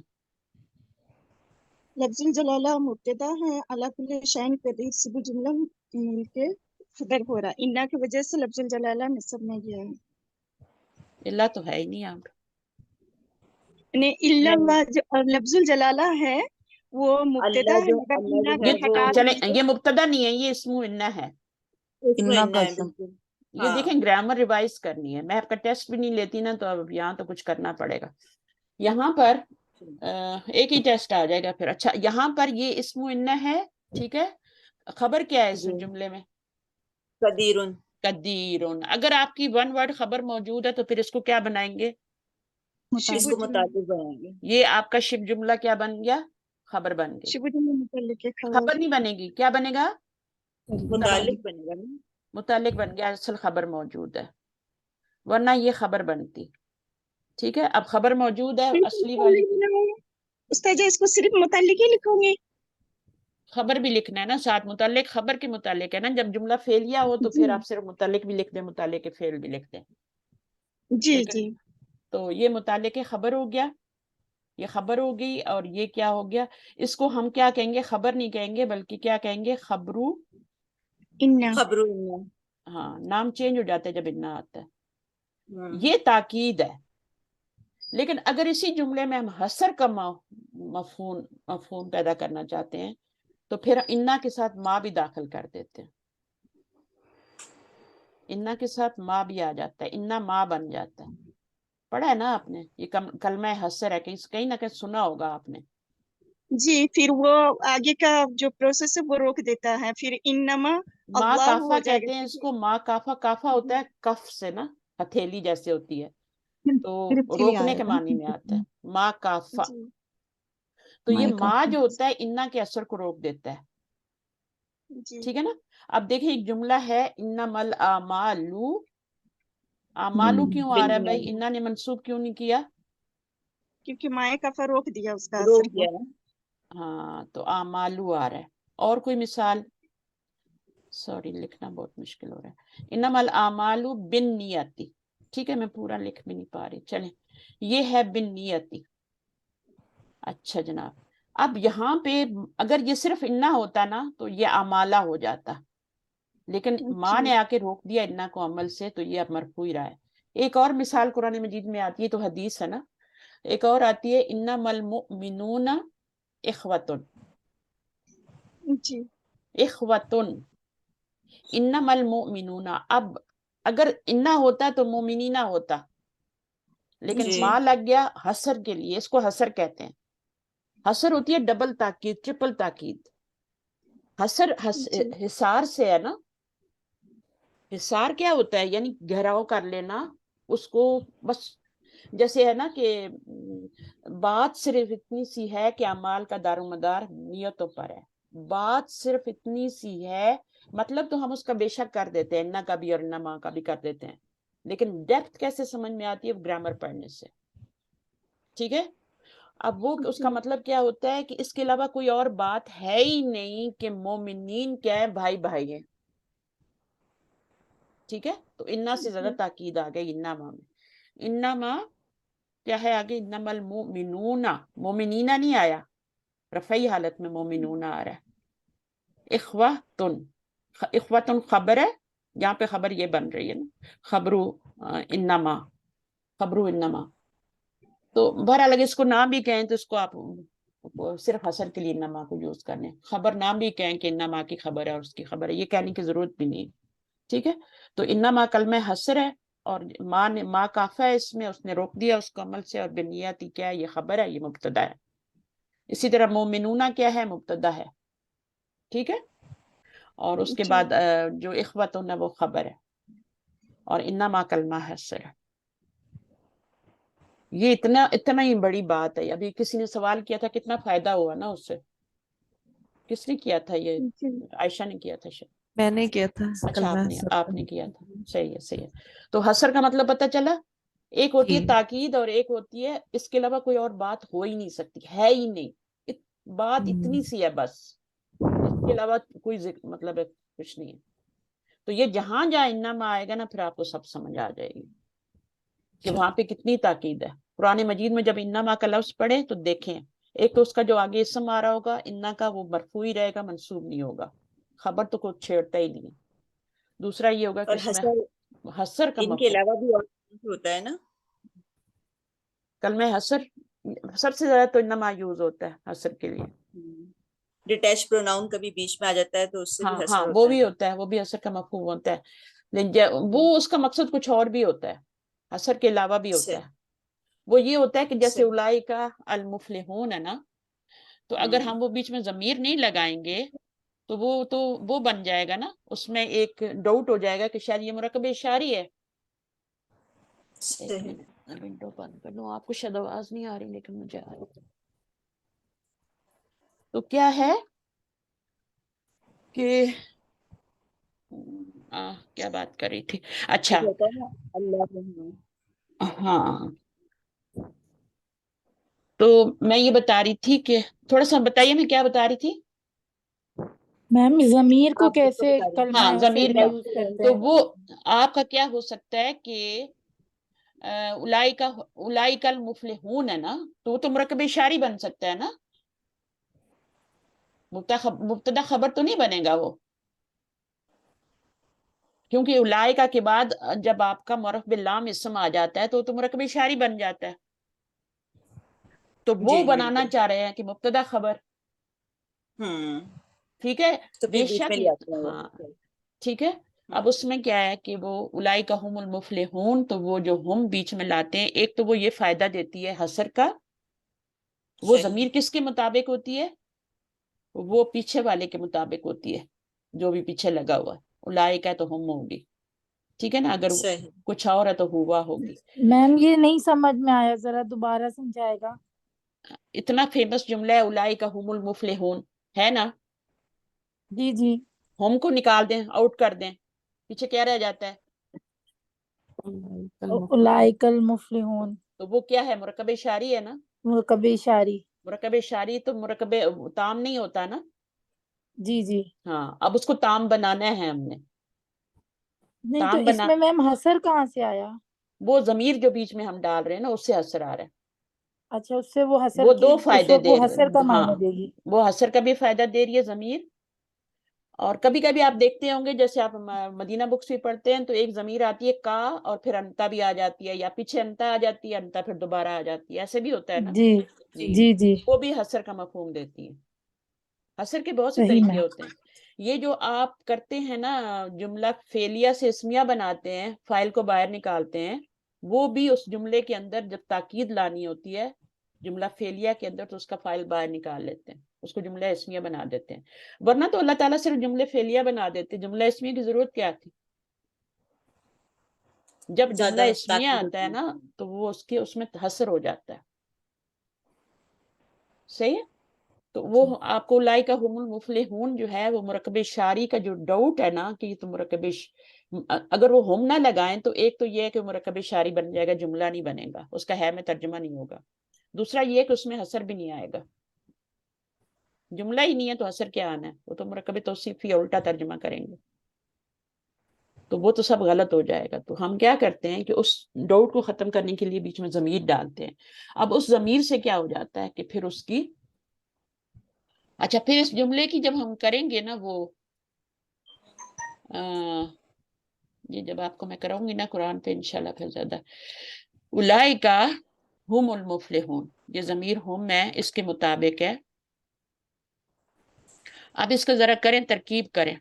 لفظ الجلالہ مبتدا ہے، علی کل شیء قدیر سے بھی جملہ مل کے خبر ہو رہا ہے. انا کی وجہ سے لفظ الجلالہ نصب میں گیا ہے. اللہ تو ہے ہی نہیں آپ. یعنی الا اللہ جو لفظ الجلالہ ہے وہ مبتدا اللہ ہے، جو مگر اللہ انا جو کی ہے یہ وہ ہٹا چلیں، دینے سے یہ مبتدا نہیں ہے، یہ اسم انا ہے. اس میں انا انا کا ہے اسم. بالکل. یہ ہاں دیکھیں گرامر ریوائز کرنی ہے. میں آپ کا ٹیسٹ بھی نہیں لیتی نا، تو اب یہاں تو کچھ کرنا پڑے گا. یہاں پر ایک ہی ٹیسٹ آ جائے گا پھر. اچھا، یہاں پر یہ اسم انا ہے. ٹھیک ہے. خبر کیا ہے اس جی جملے میں؟ قدیر. قدیرون. اگر آپ کی ون ورڈ خبر موجود ہے تو پھر اس کو کیا بنائیں گے؟ اس کو متعلق بنائیں گے. یہ آپ کا شبہ جملہ کیا بن گیا؟ خبر بن گئی. شبہ جملہ متعلق ہے خبر نہیں بنے گی، کیا بنے گا؟ متعلق بنے گا نا. متعلق بن گیا، اصل خبر موجود ہے، ورنہ یہ خبر بنتی. ٹھیک ہے. اب خبر موجود ہے اصلی والی، استاد اس کو صرف متعلق ہی لکھوں گے؟ خبر بھی لکھنا ہے نا ساتھ. متعلق خبر کے متعلق ہے نا. جب جملہ فعلیہ ہو تو جی پھر آپ صرف متعلق بھی لکھ دیں، متعلق فعل بھی لکھ دیں. جی لیکن جی تو یہ متعلق خبر ہو گیا، یہ خبر ہو گئی. اور یہ کیا ہو گیا؟ اس کو ہم کیا کہیں گے؟ خبر نہیں کہیں گے، بلکہ کیا کہیں گے؟ خبرو. انا. خبر انا. ہاں، نام چینج ہو جاتا ہے جب انا آتا ہے. ہاں. یہ تاکید ہے. لیکن اگر اسی جملے میں ہم حسر کا مفہوم پیدا کرنا چاہتے ہیں تو پھر انا کے ساتھ ما بھی داخل کر دیتے ہیں. انا کے ساتھ ما بھی آ جاتا ہے، انا ما بن جاتا ہے. پڑھا ہے نا آپ نے؟ یہ کلمہ حسر ہے، کہیں نہ کہیں سنا ہوگا آپ نے. جی پھر وہ آگے کا جو پروسیس ہے وہ روک دیتا ہے، پھر انما ما اللہ کافا ہو جائے کہتے ہیں اس گا. کو. ما کافا، کافا ہوتا ہے کف سے نا، ہتھیلی جیسے ہوتی ہے، تو روکنے کے معنی میں آتا ہے ما کافا. جی تو یہ ما جو ہوتا ہے انا کے اثر کو روک دیتا ہے. جی ٹھیک ہے نا. اب دیکھیں ایک جملہ ہے انما الاعمالو. اعمالو کیوں آ رہا ہے بھائی؟ انا نے منسوب کیوں نہیں کیا؟ کیونکہ مائع کا روک دیا اس کا روک اثر کو. دیا نا. ہاں، تو اعمالو آ رہا ہے. اور کوئی مثال؟ سوری، لکھنا بہت مشکل ہو رہا ہے. انما الاعمال بالنیاتی. ٹھیک ہے، میں پورا لکھ بھی نہیں پا رہی. چلیں، یہ ہے بالنیاتی. اچھا جناب، اب یہاں پہ اگر یہ صرف انا ہوتا نا تو یہ اعمالہ ہو جاتا، لیکن ماں جی نے آ کے روک دیا انا کو عمل سے، تو یہ اب مرفوع ہی رہا ہے. ایک اور مثال قرآن مجید میں آتی ہے، تو حدیث ہے نا. ایک اور آتی ہے انما المؤمنون اخوۃ. جی اخوۃ، انما المؤمنون. اب اگر انا ہوتا تو مومنینہ ہوتا، لیکن جی ماں لگ گیا حسر کے لیے. اس کو حسر کہتے ہیں. حسر ہوتی ہے ڈبل تاکید، ٹرپل تاکید. حسر جی حصار سے ہے نا. حصار کیا ہوتا ہے؟ یعنی گھیراؤ کر لینا اس کو، بس جیسے ہے نا کہ بات صرف اتنی سی ہے کہ اعمال کا دار و مدار نیتوں پر ہے، بات صرف اتنی سی ہے، مطلب تو ہم اس کا بے شک کر دیتے ہیں، انّا کا بھی اور انما کا بھی کر دیتے ہیں، لیکن ڈیپتھ کیسے سمجھ میں آتی ہے؟ گرامر پڑھنے سے، ٹھیک ہے؟ اب وہ اس کا مطلب کیا ہوتا ہے کہ اس کے علاوہ کوئی اور بات ہے ہی نہیں کہ مومنین کیا ہے؟ بھائی بھائی ہیں، ٹھیک ہے؟ تو انا سے زیادہ تاکید آ گئی انما میں، انما کیا ہے آگے؟ انما المؤمنون، مومنینا نہیں آیا، رفعی حالت میں مومنون آ رہا ہے، اخواتن، اخواتن خبر ہے، یہاں پہ خبر یہ بن رہی ہے نا، خبرو انما، خبرو انما، تو بہرحال اگر اس کو نام بھی کہیں تو اس کو آپ صرف حسر کے لیے انما کو یوز کرنے، خبر نام بھی کہیں کہ انما کی خبر ہے اور اس کی خبر ہے، یہ کہنے کی ضرورت بھی نہیں، ٹھیک ہے؟ تو انما کلمہ حسر ہے، اور ماں کافہ ہے اس میں، اس نے روک دیا اس کو عمل سے، اور بنیاتی کیا ہے؟ یہ خبر ہے، یہ مبتدا ہے۔ اسی طرح مومنونہ کیا ہے؟ مبتدا ہے، ٹھیک ہے؟ اور اس کے بعد جو اخوتن ہے وہ خبر ہے، اور انما کلمہ حسر ہے۔ یہ اتنا ہی بڑی بات ہے۔ ابھی کسی نے سوال کیا تھا کتنا فائدہ ہوا نا اس سے، کس نے کیا تھا یہ؟ عائشہ نے کیا تھا شاید، میں نے کیا تھا اچھا کلمہ آپ نے کیا تھا، صحیح ہے صحیح ہے۔ تو حسر کا مطلب پتہ چلا، ایک ہوتی ہے جی تاکید اور ایک ہوتی ہے اس کے علاوہ کوئی اور بات ہو ہی نہیں سکتی، ہے ہی نہیں، بات اتنی سی ہے بس، اس کے علاوہ کوئی مطلب ہے کچھ نہیں ہے۔ تو یہ جہاں جہاں انما آئے گا نا پھر آپ کو سب سمجھ آ جائے گی کہ وہاں پہ کتنی تاکید ہے۔ قرآن مجید میں جب انما کا لفظ پڑھے تو دیکھیں، ایک تو اس کا جو آگے اسم آ رہا ہوگا انا کا، وہ مرفوع ہی رہے گا، منصوب نہیں ہوگا، خبر تو کوئی چھیڑتا ہی نہیں ہے۔ دوسرا یہ ہوگا کہ اور اس میں حسر حسر کا ان کے مفہوم، علاوہ بھی اور ہوتا ہے نا؟ کلمہ حسر سب سے زیادہ تو انما یوز ہوتا ہے حسر کے لیے، ڈیٹیچ پروناؤن کبھی بیچ میں آ جاتا ہے تو اس سے ہاں بھی ہاں حسر وہ ہوتا ہے۔ بھی ہوتا ہے، وہ بھی حسر کا مفہوم ہوتا ہے، لیکن وہ اس کا مقصد کچھ اور بھی ہوتا ہے، حسر کے علاوہ بھی ہوتا ہے۔ وہ یہ ہوتا ہے کہ جیسے اولئک المفلحون ہے نا، تو اگر ہم وہ بیچ میں ضمیر نہیں لگائیں گے تو وہ بن جائے گا نا، اس میں ایک ڈاؤٹ ہو جائے گا کہ شاید یہ مرکب اشاری ہے۔ ایک منٹ ونڈو بند کر لوں، آپ کو شاید آواز نہیں آ رہی لیکن مجھے آ رہی۔ تو کیا ہے کہ کیا بات کر رہی تھی؟ اچھا ہاں، تو میں یہ بتا رہی تھی کہ تھوڑا سا بتائیے میں کیا بتا رہی تھی؟ میم ضمیر کو کیسے کلمہ ہاں حسر ضمیر کا کا، یوز کرتے تو ہیں؟ وہ آپ کا کیا ہو سکتا ہے کہ اولئک المفلحون ہے نا، تو وہ تو مرکب اشاری بن سکتا ہے نا، مبتدا خبر تو نہیں بنے گا وہ، کیونکہ اولئک کے بعد جب آپ کا معرف باللام اسم آ جاتا ہے تو وہ تو مرکب اشاری بن جاتا ہے، تو وہ بنانا چاہ رہے ہیں کہ مبتدا خبر، ٹھیک ہے؟ تو بے پھر بیچ میں شک لے آتے ہیں وہ۔ ہاں ٹھیک ہے۔ اب اس میں کیا ہے کہ وہ اولئک هم المفلحون، تو وہ جو ہم بیچ میں لاتے ہیں، ایک تو وہ یہ فائدہ دیتی ہے حسر کا، وہ ضمیر کس کے مطابق ہوتی ہے؟ وہ پیچھے والے کے مطابق ہوتی ہے، جو بھی پیچھے لگا ہوا ہے، اولئک ہے تو ہم ہوگی، ٹھیک ہے نا، اگر کچھ اور ہے تو ہوا ہوگی۔ میم یہ نہیں سمجھ میں آیا، ذرا دوبارہ سمجھائے گا؟ اتنا فیمس جملہ ہے اولئک هم المفلحون، ہے نا، جی جی، ہم کو نکال دیں، آؤٹ کر دیں، پیچھے کیا رہ جاتا ہے؟ اولئک المفلحون، تو وہ کیا ہے؟ مرکب اشاری ہے نا، مرکب اشاری، مرکب اشاری تو مرکب تام نہیں ہوتا نا، جی جی، ہاں اب اس کو تام بنانا ہے ہم نے، نہیں تو تام اس میں میم حسر کہاں سے آیا؟ وہ ضمیر جو بیچ میں ہم ڈال رہے ہیں نا اس سے حسر آ رہا ہے، اچھا اس سے وہ حسر وہ کی، دو اس فائدے وقت دے وہ حسر کا رہے، ہاں معنی دے گی۔ وہ حسر کا بھی فائدہ دے رہی ہے ضمیر، اور کبھی کبھی آپ دیکھتے ہوں گے جیسے آپ مدینہ بکس بھی پڑھتے ہیں تو ایک ضمیر آتی ہے کا، اور پھر انتا بھی آ جاتی ہے، یا پیچھے انتا آ جاتی ہے، انتا پھر دوبارہ آ جاتی ہے، ایسے بھی ہوتا ہے نا، جی جی جی، وہ بھی حسر کا مفہوم دیتی ہے۔ حسر کے بہت سے صحیح طریقے میم، ہوتے ہیں، یہ جو آپ کرتے ہیں نا جملہ فعلیہ سے اسمیہ بناتے ہیں، فائل کو باہر نکالتے ہیں، وہ بھی اس جملے کے اندر جب تاکید لانی ہوتی ہے جملہ فعلیہ کے اندر تو اس کا فائل باہر نکال لیتے ہیں، اس کو جملہ اسمیہ بنا دیتے ہیں، ورنہ تو اللہ تعالیٰ صرف جملے فعلیہ بنا دیتے، جملہ اسمیہ کی ضرورت کیا تھی؟ جب جملہ زیادہ اسمیہ تاکید آتا ہے ہوتی نا تو وہ اس میں حسر ہو جاتا ہے. صحیح ہے. تو وہ آپ کو اولئک هم المفلحون جو ہے وہ مرکب شاری کا جو ڈاؤٹ ہے نا کہ یہ تو مرکب اگر وہ ہم نہ لگائیں تو ایک تو یہ ہے کہ مرکب شاری بن جائے گا، جملہ نہیں بنے گا، اس کا ہے میں ترجمہ نہیں ہوگا. دوسرا یہ کہ اس میں حسر بھی نہیں آئے گا، جملہ ہی نہیں ہے تو حسر کیا آنا ہے، وہ تو مرکب توصیفی الٹا ترجمہ کریں گے تو وہ تو سب غلط ہو جائے گا. تو ہم کیا کرتے ہیں کہ اس ڈاؤٹ کو ختم کرنے کے لیے بیچ میں ضمیر ڈالتے ہیں. اب اس ضمیر سے کیا ہو جاتا ہے کہ پھر اس کی اچھا پھر اس جملے کی جب ہم کریں گے نا وہ یہ جب آپ کو میں کراؤں گی نا قرآن پہ انشاءاللہ پھر زیادہ اولئک ہم المفلحون، یہ ضمیر ہم ہے اس کے مطابق ہے. اب اس کو ذرا کریں ترکیب کریں.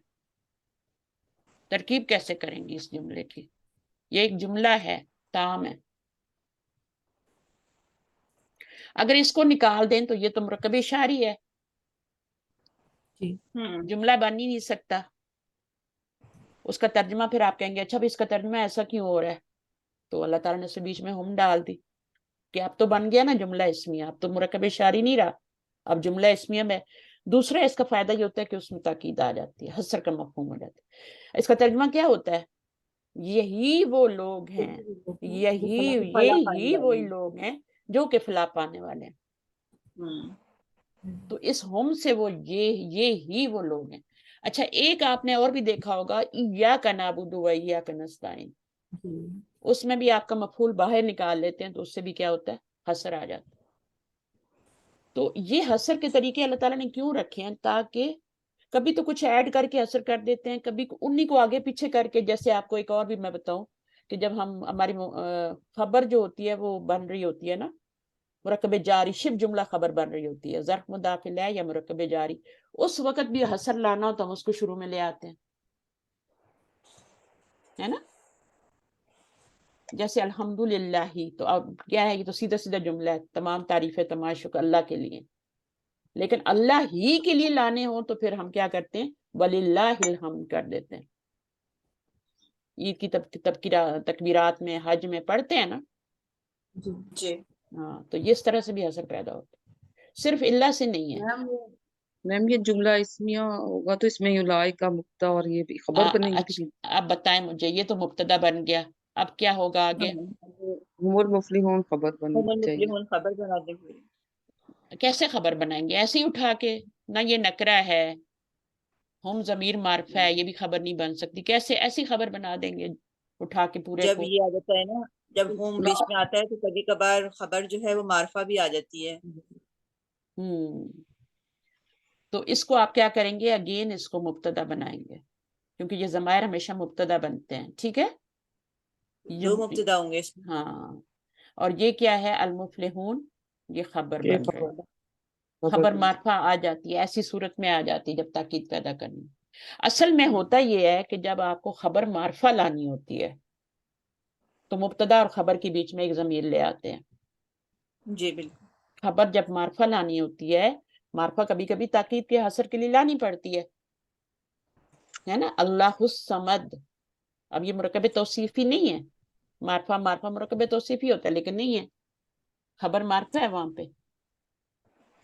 ترکیب کیسے کریں گی اس جملے کی؟ یہ ایک جملہ ہے، تام ہے. اگر اس کو نکال دیں تو یہ تو مرکب اشاری ہے، جی جملہ بن ہی نہیں سکتا. اس کا ترجمہ پھر آپ کہیں گے اچھا اس کا ترجمہ ایسا کیوں ہو رہا ہے؟ تو اللہ تعالیٰ نے اسے بیچ میں ہم ڈال دی کہ اب تو بن گیا نا جملہ اسمیہ، اب تو مرکب اشاری نہیں رہا، اب جملہ اسمیہ میں. دوسرا اس کا فائدہ یہ ہوتا ہے کہ اس میں تاکید آ جاتی ہے، حسر کا مفہوم ہو جاتا ہے. اس کا ترجمہ کیا ہوتا ہے؟ یہی وہ لوگ ہیں، یہی وہی لوگ ہیں جو کہ فلاح پانے والے ہیں. تو اس ہم سے وہ یہ ہی وہ لوگ ہیں. اچھا ایک آپ نے اور بھی دیکھا ہوگا ایاک نعبد و ایاک نستعین، اس میں بھی آپ کا مفعول باہر نکال لیتے ہیں تو اس سے بھی کیا ہوتا ہے؟ حسر آ جاتا ہے. تو یہ حسر کے طریقے اللہ تعالیٰ نے کیوں رکھے ہیں؟ تاکہ کبھی تو کچھ ایڈ کر کے حسر کر دیتے ہیں، کبھی انہی کو آگے پیچھے کر کے. جیسے آپ کو ایک اور بھی میں بتاؤں کہ جب ہماری خبر جو ہوتی ہے وہ بن رہی ہوتی ہے نا مرکب جاری، شبہ جملہ خبر بن رہی ہوتی ہے، ظرف مداخل ہے یا مرکب جاری، اس وقت بھی حسر لانا ہو تو ہم اس کو شروع میں لے آتے ہیں، ہے نا. جیسے الحمدللہ ہی، تو اب کیا ہے؟ یہ تو سیدھا سیدھا جملہ ہے، تمام تعریفیں تمام شکر اللہ کے لیے. لیکن اللہ ہی کے لیے لانے ہوں تو پھر ہم کیا کرتے ہیں؟ وَلِلَّهِ الْحَمْدُ کر دیتے ہیں. عید کی تکبیرات میں، حج میں پڑھتے ہیں نا. جی ہاں تو یہ اس طرح سے بھی حسر پیدا ہوتا ہے، صرف اللہ سے نہیں ہے. میم یہ جملہ اسمیہ ہوگا تو اس میں اولئک کا مبتدا اور یہ بھی خبر بنے گی. اچھا اب بتائیں مجھے، یہ تو مبتدا بن گیا، اب کیا ہوگا آگے؟ ہم المفلحون خبر بننی چاہیے. خبر بنا دیں گے. کیسے خبر بنائیں گے؟ ایسے ہی اٹھا کے، نہ یہ نکرہ ہے، ہم ضمیر معرفہ ہے، یہ بھی خبر نہیں بن سکتی. کیسے ایسی خبر بنا دیں گے اٹھا کے پورے جب کو؟ یہ آ جاتا ہے نا، جب ہوم بیچ میں آتا ہے تو کبھی کبھار خبر جو ہے وہ معرفہ بھی آ جاتی ہے. تو اس کو آپ کیا کریں گے؟ اگین اس کو مبتدا بنائیں گے کیونکہ یہ ضمائر ہمیشہ مبتدا بنتے ہیں. ٹھیک ہے، دو مبتدا ہوں گے اس میں. ہاں. اور یہ کیا ہے؟ المفلحون، یہ خبر یہ بن رہے ہیں. خبر خبر بن معرفہ آ جاتی ہے، ایسی صورت میں آ جاتی ہے جب تاکید پیدا کرنی. اصل میں ہوتا یہ ہے کہ جب آپ کو خبر معرفہ لانی ہوتی ہے تو مبتدا اور خبر کے بیچ میں ایک ضمیر لے آتے ہیں. جی بالکل. خبر جب معرفہ لانی ہوتی ہے، معرفہ کبھی کبھی تاکید کے حسر کے لیے لانی پڑتی ہے نا. اللہ الصمد، اب یہ مرکب توصیفی نہیں ہے، معرفہ مرکب توصیفی ہوتا ہے لیکن نہیں ہے، خبر معرفہ ہے وہاں پہ.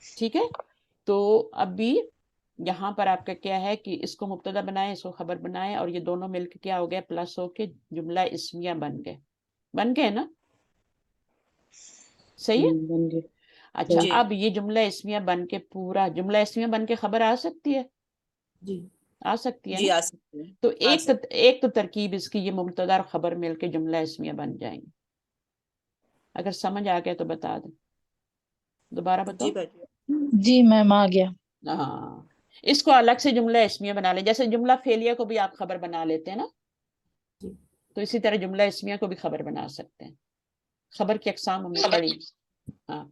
ٹھیک ہے، تو اب بھی یہاں پر آپ کا کیا ہے کہ اس کو مبتدا بنائیں، اس کو خبر بنائیں، اور یہ دونوں مل کے کیا ہو گیا؟ پلس ہو کے جملہ اسمیہ بن گئے نا. صحیح ہے. بن گئے. اچھا جی اب یہ جملہ اسمیہ بن کے پورا جملہ اسمیہ بن کے خبر آ سکتی ہے؟ جی آ سکتی ہے جی نا. آ سکتے ہیں. تو ایک تو ترکیب اس کی، یہ مبتدا اور خبر مل کے جملہ اسمیہ بن جائیں گے. اگر سمجھ آ گیا تو بتا دیں، دوبارہ بتاؤ. جی بھائی. جی میم آ گیا. ہاں اس کو الگ سے جملہ اسمیہ بنا لیں، جیسے جملہ فعلیہ کو بھی آپ خبر بنا لیتے ہیں نا، تو اسی طرح جملہ اسمیہ کو بھی خبر بنا سکتے ہیں. خبر کی اقسام ہم نے پڑھی. ہاں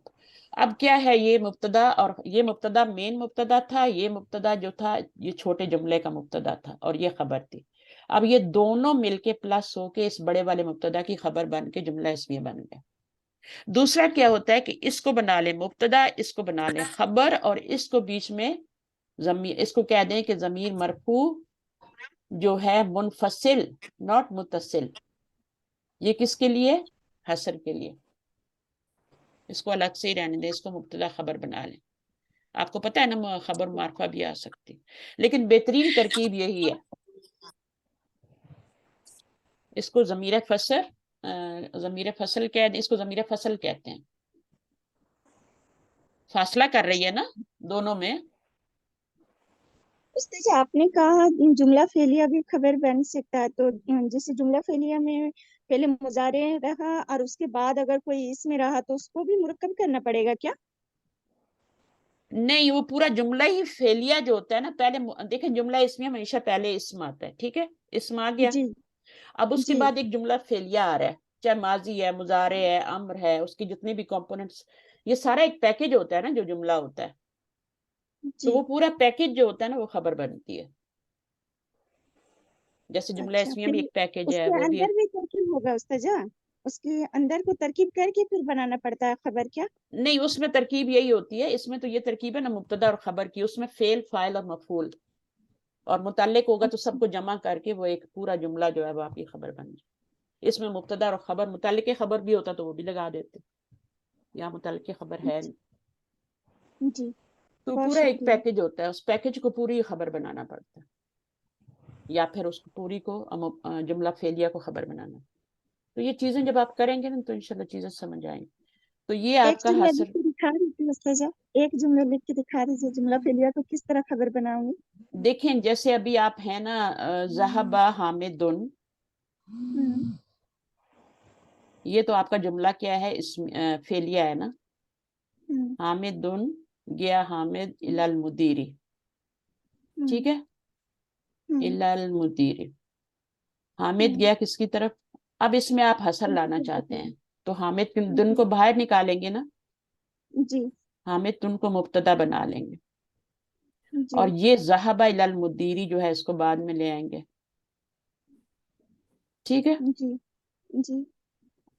اب کیا ہے؟ یہ مبتدا، اور یہ مبتدا مین مبتدا تھا، یہ مبتدا جو تھا یہ چھوٹے جملے کا مبتدا تھا، اور یہ خبر تھی. اب یہ دونوں مل کے پلس ہو کے اس بڑے والے مبتدا کی خبر بن کے جملہ اسمیہ بن گیا. دوسرا کیا ہوتا ہے کہ اس کو بنا لیں مبتدا، اس کو بنا لیں خبر، اور اس کو بیچ میں ضمیر، اس کو کہہ دیں کہ ضمیر مرفوع جو ہے منفصل، ناٹ متصل، یہ کس کے لیے؟ حسر کے لیے. اس کو الگ سے ہی رہنے دیں, اس کو مبتدا خبر بنا لیں. آپ کو پتہ ہے نا خبر معرفہ بھی آ سکتی, لیکن بہترین ترکیب یہی ہے. اس کو ضمیر فصل کہہ دیں, اس کو ضمیر فصل کہتے ہیں. فاصلہ کر رہی ہے نا دونوں میں. استاذ آپ نے کہا جملہ فعلیہ بھی خبر بن سکتا ہے, تو جیسے جملہ فعلیہ میں پہلے مضارع رہا اور اس کے بعد اگر کوئی اسم رہا تو اس کو بھی مرکب کرنا پڑے گا کیا؟ نہیں, وہ پورا جملہ ہی فعلیہ جو ہوتا ہے نا, پہلے دیکھیں جملہ اسمیہ ہمیشہ پہلے اسم آتا ہے, ٹھیک ہے, اسم آ گیا. جی اب اس کے جی بعد ایک جملہ فعلیہ آ رہا ہے, چاہے ماضی ہے, مضارع ہے, امر ہے, اس کی جتنے بھی کمپوننٹس, یہ سارا ایک پیکج ہوتا ہے نا جو جملہ ہوتا ہے. تو جی. وہ پورا پیکج جو ہوتا ہے نا وہ خبر بنتی ہے. جیسے جملہ اچھا, اسمیہ پھر بھی ایک پیکج اس ہے, کے وہ بھی اندر بھی ترکیب ہوگا استاذہ, اس کے اندر کو ترکیب کر کے پھر بنانا پڑتا ہے خبر کیا؟ نہیں, اس میں ترکیب یہی ہوتی ہے. اس میں تو یہ ترکیب ہے نا مبتدا اور خبر کی, اس میں فعل, فاعل اور مفعول اور متعلق ہوگا تو اچھا سب کو جمع کر کے وہ ایک پورا جملہ جو ہے وہ آپ کی خبر بن جائے. اس میں مبتدا اور خبر, متعلق خبر بھی ہوتا تو وہ بھی لگا دیتے, یا متعلق خبر ہے نہیں. جی, تو بہت پورا ایک شکریہ. پیکج ہوتا ہے, اس پیکج کو پوری خبر بنانا پڑتا ہے, یا پھر اس کو پوری کو جملہ فعلیہ کو خبر بنانا. تو یہ چیزیں جب آپ کریں گے نا تو انشاءاللہ چیزیں سمجھ آئیں گی. تو یہ ایک آپ کا جملہ حسر. لکھ کے دکھا دیجیے استاذہ, ایک جملہ لکھ کے دکھا دیجیے جملہ فعلیہ کو کس طرح خبر بناؤں گی. دیکھیں جیسے ابھی آپ ہیں نا, ذہب حامدن, یہ تو آپ کا جملہ کیا ہے, اس فعلیہ ہے نا. حامدن گیا حامد الی المدیری, ٹھیک ہے, الی المدیری, حامد گیا کس کی طرف. اب اس میں آپ حسر لانا چاہتے ہیں تو حامد دن کو باہر نکالیں گے نا, جی حامد دن کو مبتدا بنا لیں گے, جی اور یہ ذہب الی المدیری جو ہے اس کو بعد میں لے آئیں گے, ٹھیک ہے. جی جی.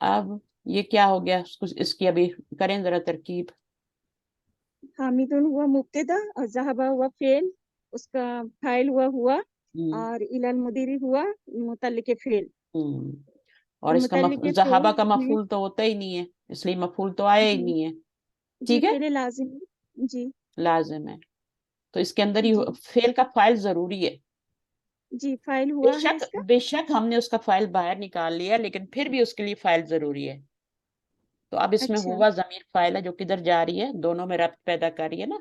اب یہ کیا ہو گیا, اس کی ابھی کریں ذرا ترکیب. حامدن ہوا مبتدا اور ذہبہ ہوا فعل, اس کا فاعل ہوا اور الی المدیری ہوا متعلق فعل. اور تو اس کا متعلق ذہبہ کا فعل میں مفعول تو ہوتا ہی نہیں ہے, اس لیے مفعول تو آیا ہی جی نہیں ہے, جی ٹھیک ہے, فعل لازم. جی لازم ہے. تو اس کے اندر ہی جی فعل کا فاعل ضروری ہے. جی فاعل ہوا ہے اس کا. بے شک ہم نے اس کا فاعل باہر نکال لیا, لیکن پھر بھی اس کے لیے فاعل ضروری ہے. تو اب اس میں اچھا, ہوا ضمیر فاعل ہے جو کدھر جا رہی ہے, دونوں میں ربط پیدا کر رہی ہے نا.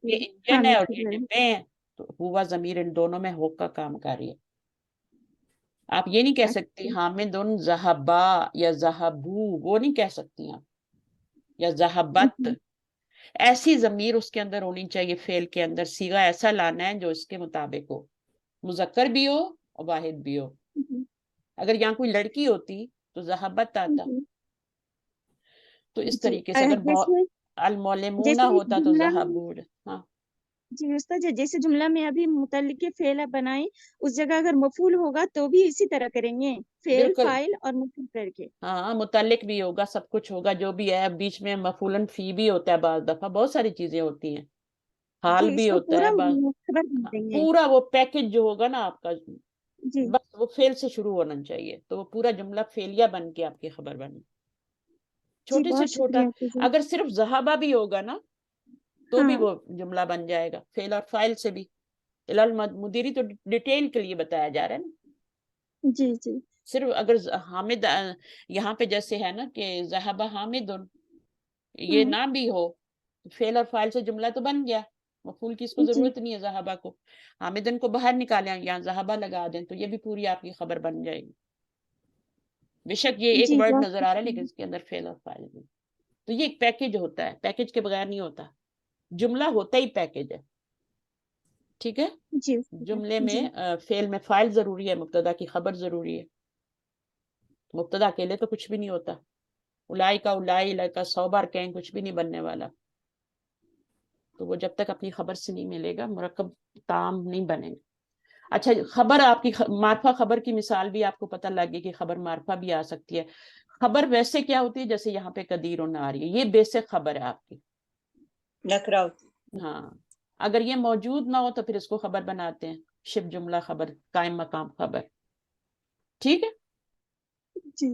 یہ انجن ہے حامد اور کے یہ لیے. ڈبے ہیں, تو ہوا ضمیر ان دونوں میں ہو کا کام کر رہی ہے. آپ یہ نہیں کہہ سکتی اچھا حامدن ذہبا یا ذہبو, وہ نہیں کہہ سکتی آپ, یا ذہبت. ایسی ضمیر اس کے اندر ہونی چاہیے, فعل کے اندر صیغہ ایسا لانا ہے جو اس کے مطابق ہو, مذکر بھی ہو اور واحد بھی ہو. اگر یہاں کوئی لڑکی ہوتی تو ذہبت آتا, تو اس جی طریقے سے. اگر جیسے المعلمون جیسے ہوتا تو جملہ میں ذہبون. ہاں جی استاد, جیسے جملہ میں ابھی متعلق فعل بنائیں, اس جگہ اگر مفعول ہوگا تو بھی اسی طرح کریں گے, فعل بالکل, فاعل اور مفعول کر کے. ہاں متعلق بھی ہوگا, سب کچھ ہوگا جو بھی ہے. بیچ میں مفعولن فی بھی ہوتا ہے, بعض دفعہ بہت ساری چیزیں ہوتی ہیں, حال جی اس بھی کو ہوتا پورا ہے بعض. خبر بن دیں گے. پورا وہ پیکج جو ہوگا نا آپ کا, جی بس وہ فعل سے شروع ہونا چاہیے, تو وہ پورا جملہ فعلیہ بن کے آپ کی خبر بنے. جی چھوٹے سے بہت چھوٹا, شکریہ استاذہ. اگر صرف ذہابہ بھی ہوگا نا تو بھی ہاں وہ جملہ بن جائے گا, فعل اور فاعل سے بھی. مدیری تو ڈیٹیل کے لیے بتایا جا رہا ہے نا. جی جی صرف اگر حامد یہاں پہ جیسے ہے نا کہ ذہب حامد, یہ نہ بھی ہو, فعل اور فاعل سے جملہ تو بن گیا, مفعول کی اس کو جی ضرورت نہیں ہے ذہبہ کو. حامدن کو باہر نکالیں, یہاں ذہبہ لگا دیں, تو یہ بھی پوری آپ کی خبر بن جائے گی. بے شک یہ ایک جی ورڈ بہت نظر آ رہا ہے لیکن اس کے اندر فعل اور فاعل بھی. تو یہ ایک پیکج ہوتا ہے, پیکج کے بغیر نہیں ہوتا. جملہ ہوتا ہی پیکج ہے, ٹھیک ہے. جی جملے میں جی فعل میں فاعل ضروری ہے, مبتدا کی خبر ضروری ہے. مبتدا اکیلے تو کچھ بھی نہیں ہوتا. الائی کا 100 بار کہیں کچھ بھی نہیں بننے والا. تو وہ جب تک اپنی خبر سے نہیں ملے گا مرکب تام نہیں بنے گا. اچھا, خبر آپ کی معرفہ خبر کی مثال بھی آپ کو پتہ لگ گئی کہ خبر معرفہ بھی آ سکتی ہے. خبر ویسے کیا ہوتی ہے, جیسے یہاں پہ قدیر و نہ آ رہی ہے, یہ بیسک خبر ہے آپ کی, نکرا ہوتی. ہاں. اگر یہ موجود نہ ہو تو پھر اس کو خبر بناتے ہیں, شبہ جملہ خبر, قائم مقام خبر, ٹھیک ہے. جی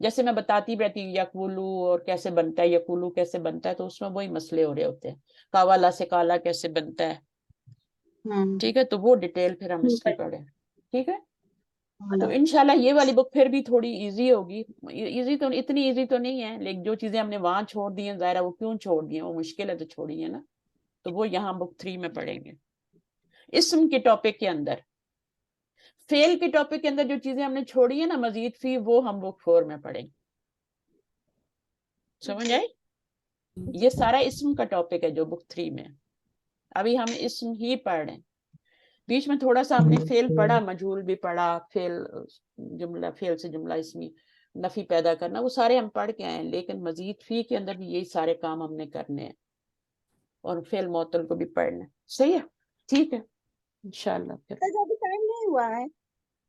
جیسے میں بتاتی رہتی ہوں یقولو اور کیسے بنتا ہے، یقولو کیسے بنتا ہے، تو اس میں وہی مسئلے ہو رہے ہوتے ہیں، کاوالا سے کالا کیسے بنتا ہے، ٹھیک ہے، تو وہ ڈیٹیل پھر ہم اس کی پڑھیں، ٹھیک ہے. تو انشاءاللہ یہ والی بک پھر بھی تھوڑی ایزی ہوگی، ایزی تو اتنی ایزی تو نہیں ہے، لیکن جو چیزیں ہم نے وہاں چھوڑ دی ہیں ظاہرہ وہ کیوں چھوڑ دی ہیں، وہ مشکل ہے تو چھوڑی ہے نا، تو وہ یہاں بک 3 میں پڑھیں گے. اسم کے ٹاپک کے اندر، فیل کے ٹاپک کے اندر جو چیزیں ہم نے چھوڑی ہیں نا مزید فی، وہ ہم بک 4 میں پڑھیں گے. سمجھ آئی؟ یہ سارا اسم کا ٹاپک ہے جو بک 3 میں، ابھی ہم اسم ہی پڑھ رہے ہیں. بیچ میں تھوڑا سا ہم نے فیل پڑھا، مجہول بھی پڑھا، فیل جملہ، فیل سے جملہ اسمی نفی پیدا کرنا، وہ سارے ہم پڑھ کے آئے ہیں، لیکن مزید فی کے اندر بھی یہی سارے کام ہم نے کرنے ہیں، اور فیل معطل کو بھی پڑھنا ہے. صحیح ہے، ٹھیک ہے انشاءاللہ. پھر ابھی ٹائم نہیں ہوا ہے.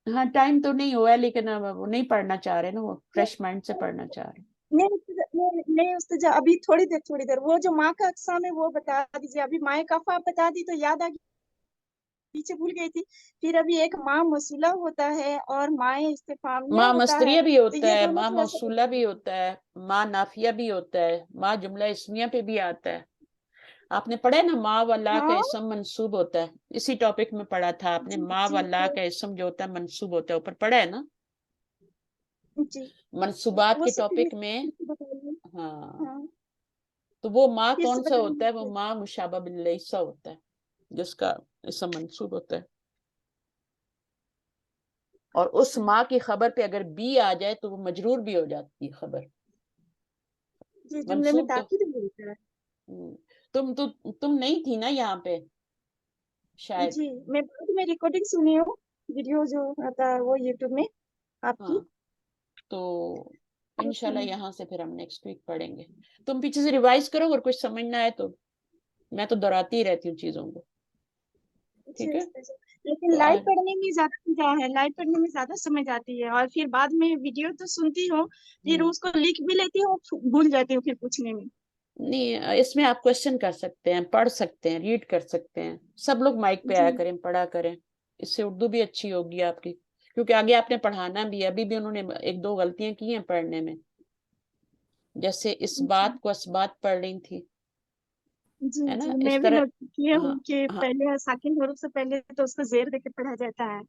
ہاں ٹائم تو نہیں ہوا ہے، لیکن وہ نہیں پڑھنا چاہ رہے نا، وہ فریش مائنڈ سے پڑھنا چاہ رہے. نہیں استاذہ، ابھی تھوڑی دیر وہ جو ماں کا اقسام ہے وہ بتا دیجیے. ابھی مائیں کافا بتا دی تو یاد آ گئی، پیچھے بھول گئی تھی. پھر ابھی ایک ماں موصولہ ہوتا ہے اور مائیں استفہامیہ ماں ہوتا ہے، مصدریہ بھی تو ہوتا یہ ہے، دونوں ماں تھوڑا سا موصولہ بھی ہوتا ہے، ماں نافیہ بھی ہوتا ہے، ماں جملہ اسمیہ پہ بھی آتا ہے. آپ نے پڑھا ہے نا ماں واللہ کا ہاں اسم منصوب ہوتا ہے، اسی ٹاپک میں پڑھا تھا آپ نے، جی ماں جی واللہ کا اسم جو ہوتا ہے منصوب ہوتا ہے، اوپر پڑھا ہے نا جی. منصوبات وہ کے سب ٹاپک میں. بتائیے. ہاں ہاں تو وہ ماں پھر سے کون سا ہوتا ہے؟ وہ بتائیے. ماں مشابہ باللیسا ہوتا ہے، جس کا اسم منصوب ہوتا ہے. اور اس ماں کی خبر پہ اگر بی آ جائے تو وہ مجرور بھی ہو جاتی ہے خبر. جی جملے میں منصوب تو تاکید بولتا ہے. تم نہیں تھی نا یہاں پہ شاید. جی میں بعد میں ریکارڈنگ سنی ہوں، ویڈیو جو آتا ہے وہ یوٹیوب میں آپ کی. ہاں تو انشاءاللہ یہاں سے پھر ہم نیکسٹ ویک پڑھیں گے. تم پیچھے سے ریوائز کرو، اگر کچھ سمجھ نہ آئے تو میں تو دہراتی ہی رہتی ہوں چیزوں کو، ٹھیک ہے. لیکن تو لائیو پڑھنے میں زیادہ مزہ ہے، لائیو پڑھنے میں زیادہ سمجھ آتی ہے، اور پھر بعد میں ویڈیو تو سنتی ہوں، پھر اس کو لکھ بھی لیتی ہوں، بھول جاتی ہوں پھر پوچھنے میں. نہیں، اس میں آپ کوشچن کر سکتے ہیں، پڑھ سکتے ہیں، ریڈ کر سکتے ہیں. سب لوگ مائک پہ جی آیا کریں، پڑھا کریں، اس سے اردو بھی اچھی ہوگی آپ کی، کیونکہ آگے آپ نے پڑھانا بھی ہے. ابھی بھی انہوں نے 1-2 غلطیاں کی ہیں پڑھنے میں، جیسے اس بات کو اسبات پڑھ رہی تھی، جی ہے نا، جی میں اس بھی طرح. نوٹ کیے ہاں ہوں کہ ہاں، پہلے ساکن حروف سے پہلے تو اس کو زیر دے کے پڑھا جاتا ہے.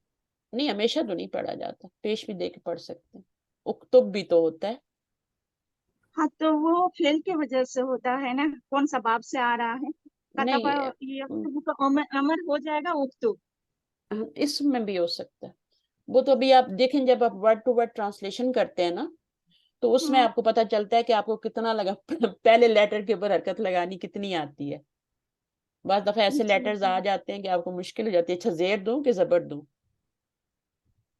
نہیں ہمیشہ تو نہیں پڑھا جاتا، پیش بھی دے کے پڑھ سکتے ہیں. اکتب بھی تو ہوتا ہے. ہاں تو وہ فعل کی وجہ سے ہوتا ہے نا، کون سا باب سے آ رہا ہے. کتب نہیں یکتب کا امر ہو جائے گا اکتب. اس میں بھی ہو سکتا ہے، وہ تو ابھی آپ دیکھیں جب آپ ورڈ ٹو ورڈ ٹرانسلیشن کرتے ہیں نا، تو اس میں ہاں آپ کو پتہ چلتا ہے کہ آپ کو کتنا لگا پہلے لیٹر کے اوپر حرکت لگانی کتنی آتی ہے. بعض دفعہ ایسے جی لیٹرز جی آ جاتے ہیں کہ آپ کو مشکل ہو جاتی ہے، اچھا زیر دوں کہ زبر دوں،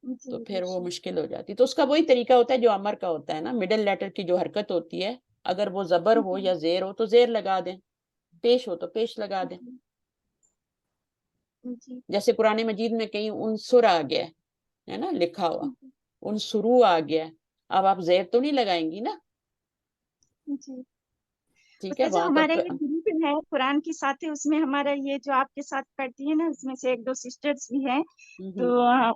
تو جی پھر وہ جی مشکل ہو جاتی ہے. تو اس کا وہی طریقہ ہوتا ہے جو امر کا ہوتا ہے نا، مڈل لیٹر کی جو حرکت ہوتی ہے، اگر وہ زبر ہو یا زیر ہو تو زیر لگا دیں، پیش ہو تو پیش لگا دیں. جی جیسے قرآن مجید میں کہیں عنصر آ گیا ہے نا لکھا ہوا، عنصرو آ گیا، اب آپ زیر تو نہیں لگائیں گی نا، جی. ٹھیک ہے. استاذہ وہاں ہمارا پر یہ گروپ ہے قرآن کے ساتھ، اس میں ہمارا یہ جو آپ کے ساتھ پڑھتی ہے نا، اس میں سے 1-2 سسٹرز بھی ہیں، تو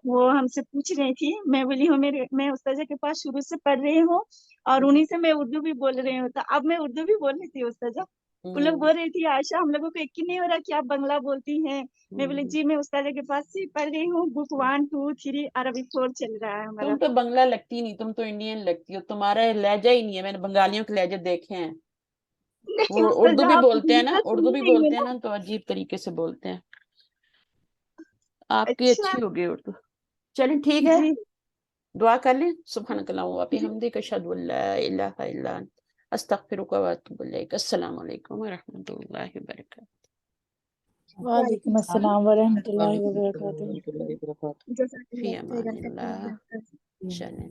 وہ ہم سے پوچھ رہی تھی. میں بولی ہوں میں استاذہ کے پاس شروع سے پڑھ رہی ہوں، اور انہی سے میں اردو بھی بول رہی ہوں. تو اب میں اردو بھی بول رہی تھی استاذہ. ان لوگ بول رہی تھی عائشہ ہم لوگوں کو یقین نہیں ہو رہا کہ آپ بنگلہ بولتی ہیں. میں بولی جی میں استاذہ کے پاس سے پڑھ رہی ہوں، بک 1 2 3 عربی 4 چل رہا ہے ہمارا. تم تو بنگلہ لگتی نہیں، تم تو انڈین لگتی ہو، تمہارا لہجہ ہی نہیں ہے. میں نے بنگالیوں کے لہجے دیکھے ہیں، نہیں وہ اردو استاذہ بھی آپ بولتے ہیں نا، ہمیشہ اردو سنی بھی رہی ہے بولتے ہیں نا تو عجیب طریقے سے بولتے ہیں. آپ کی اچھا اچھی ہوگی اردو. چلیں ٹھیک ہے، جی دعا کر لیں. سبحانک اللہم و جی. بحمدک اشہد ان لا الہ الا انت استغفرک و اتوب الیک. السلام علیکم و رحمۃ اللہ وبرکاتہ. وعلیکم السلام ورحمۃ اللہ وبرکاتہ. جزاک فی اللہ امان خیرا. اللہ. چلیں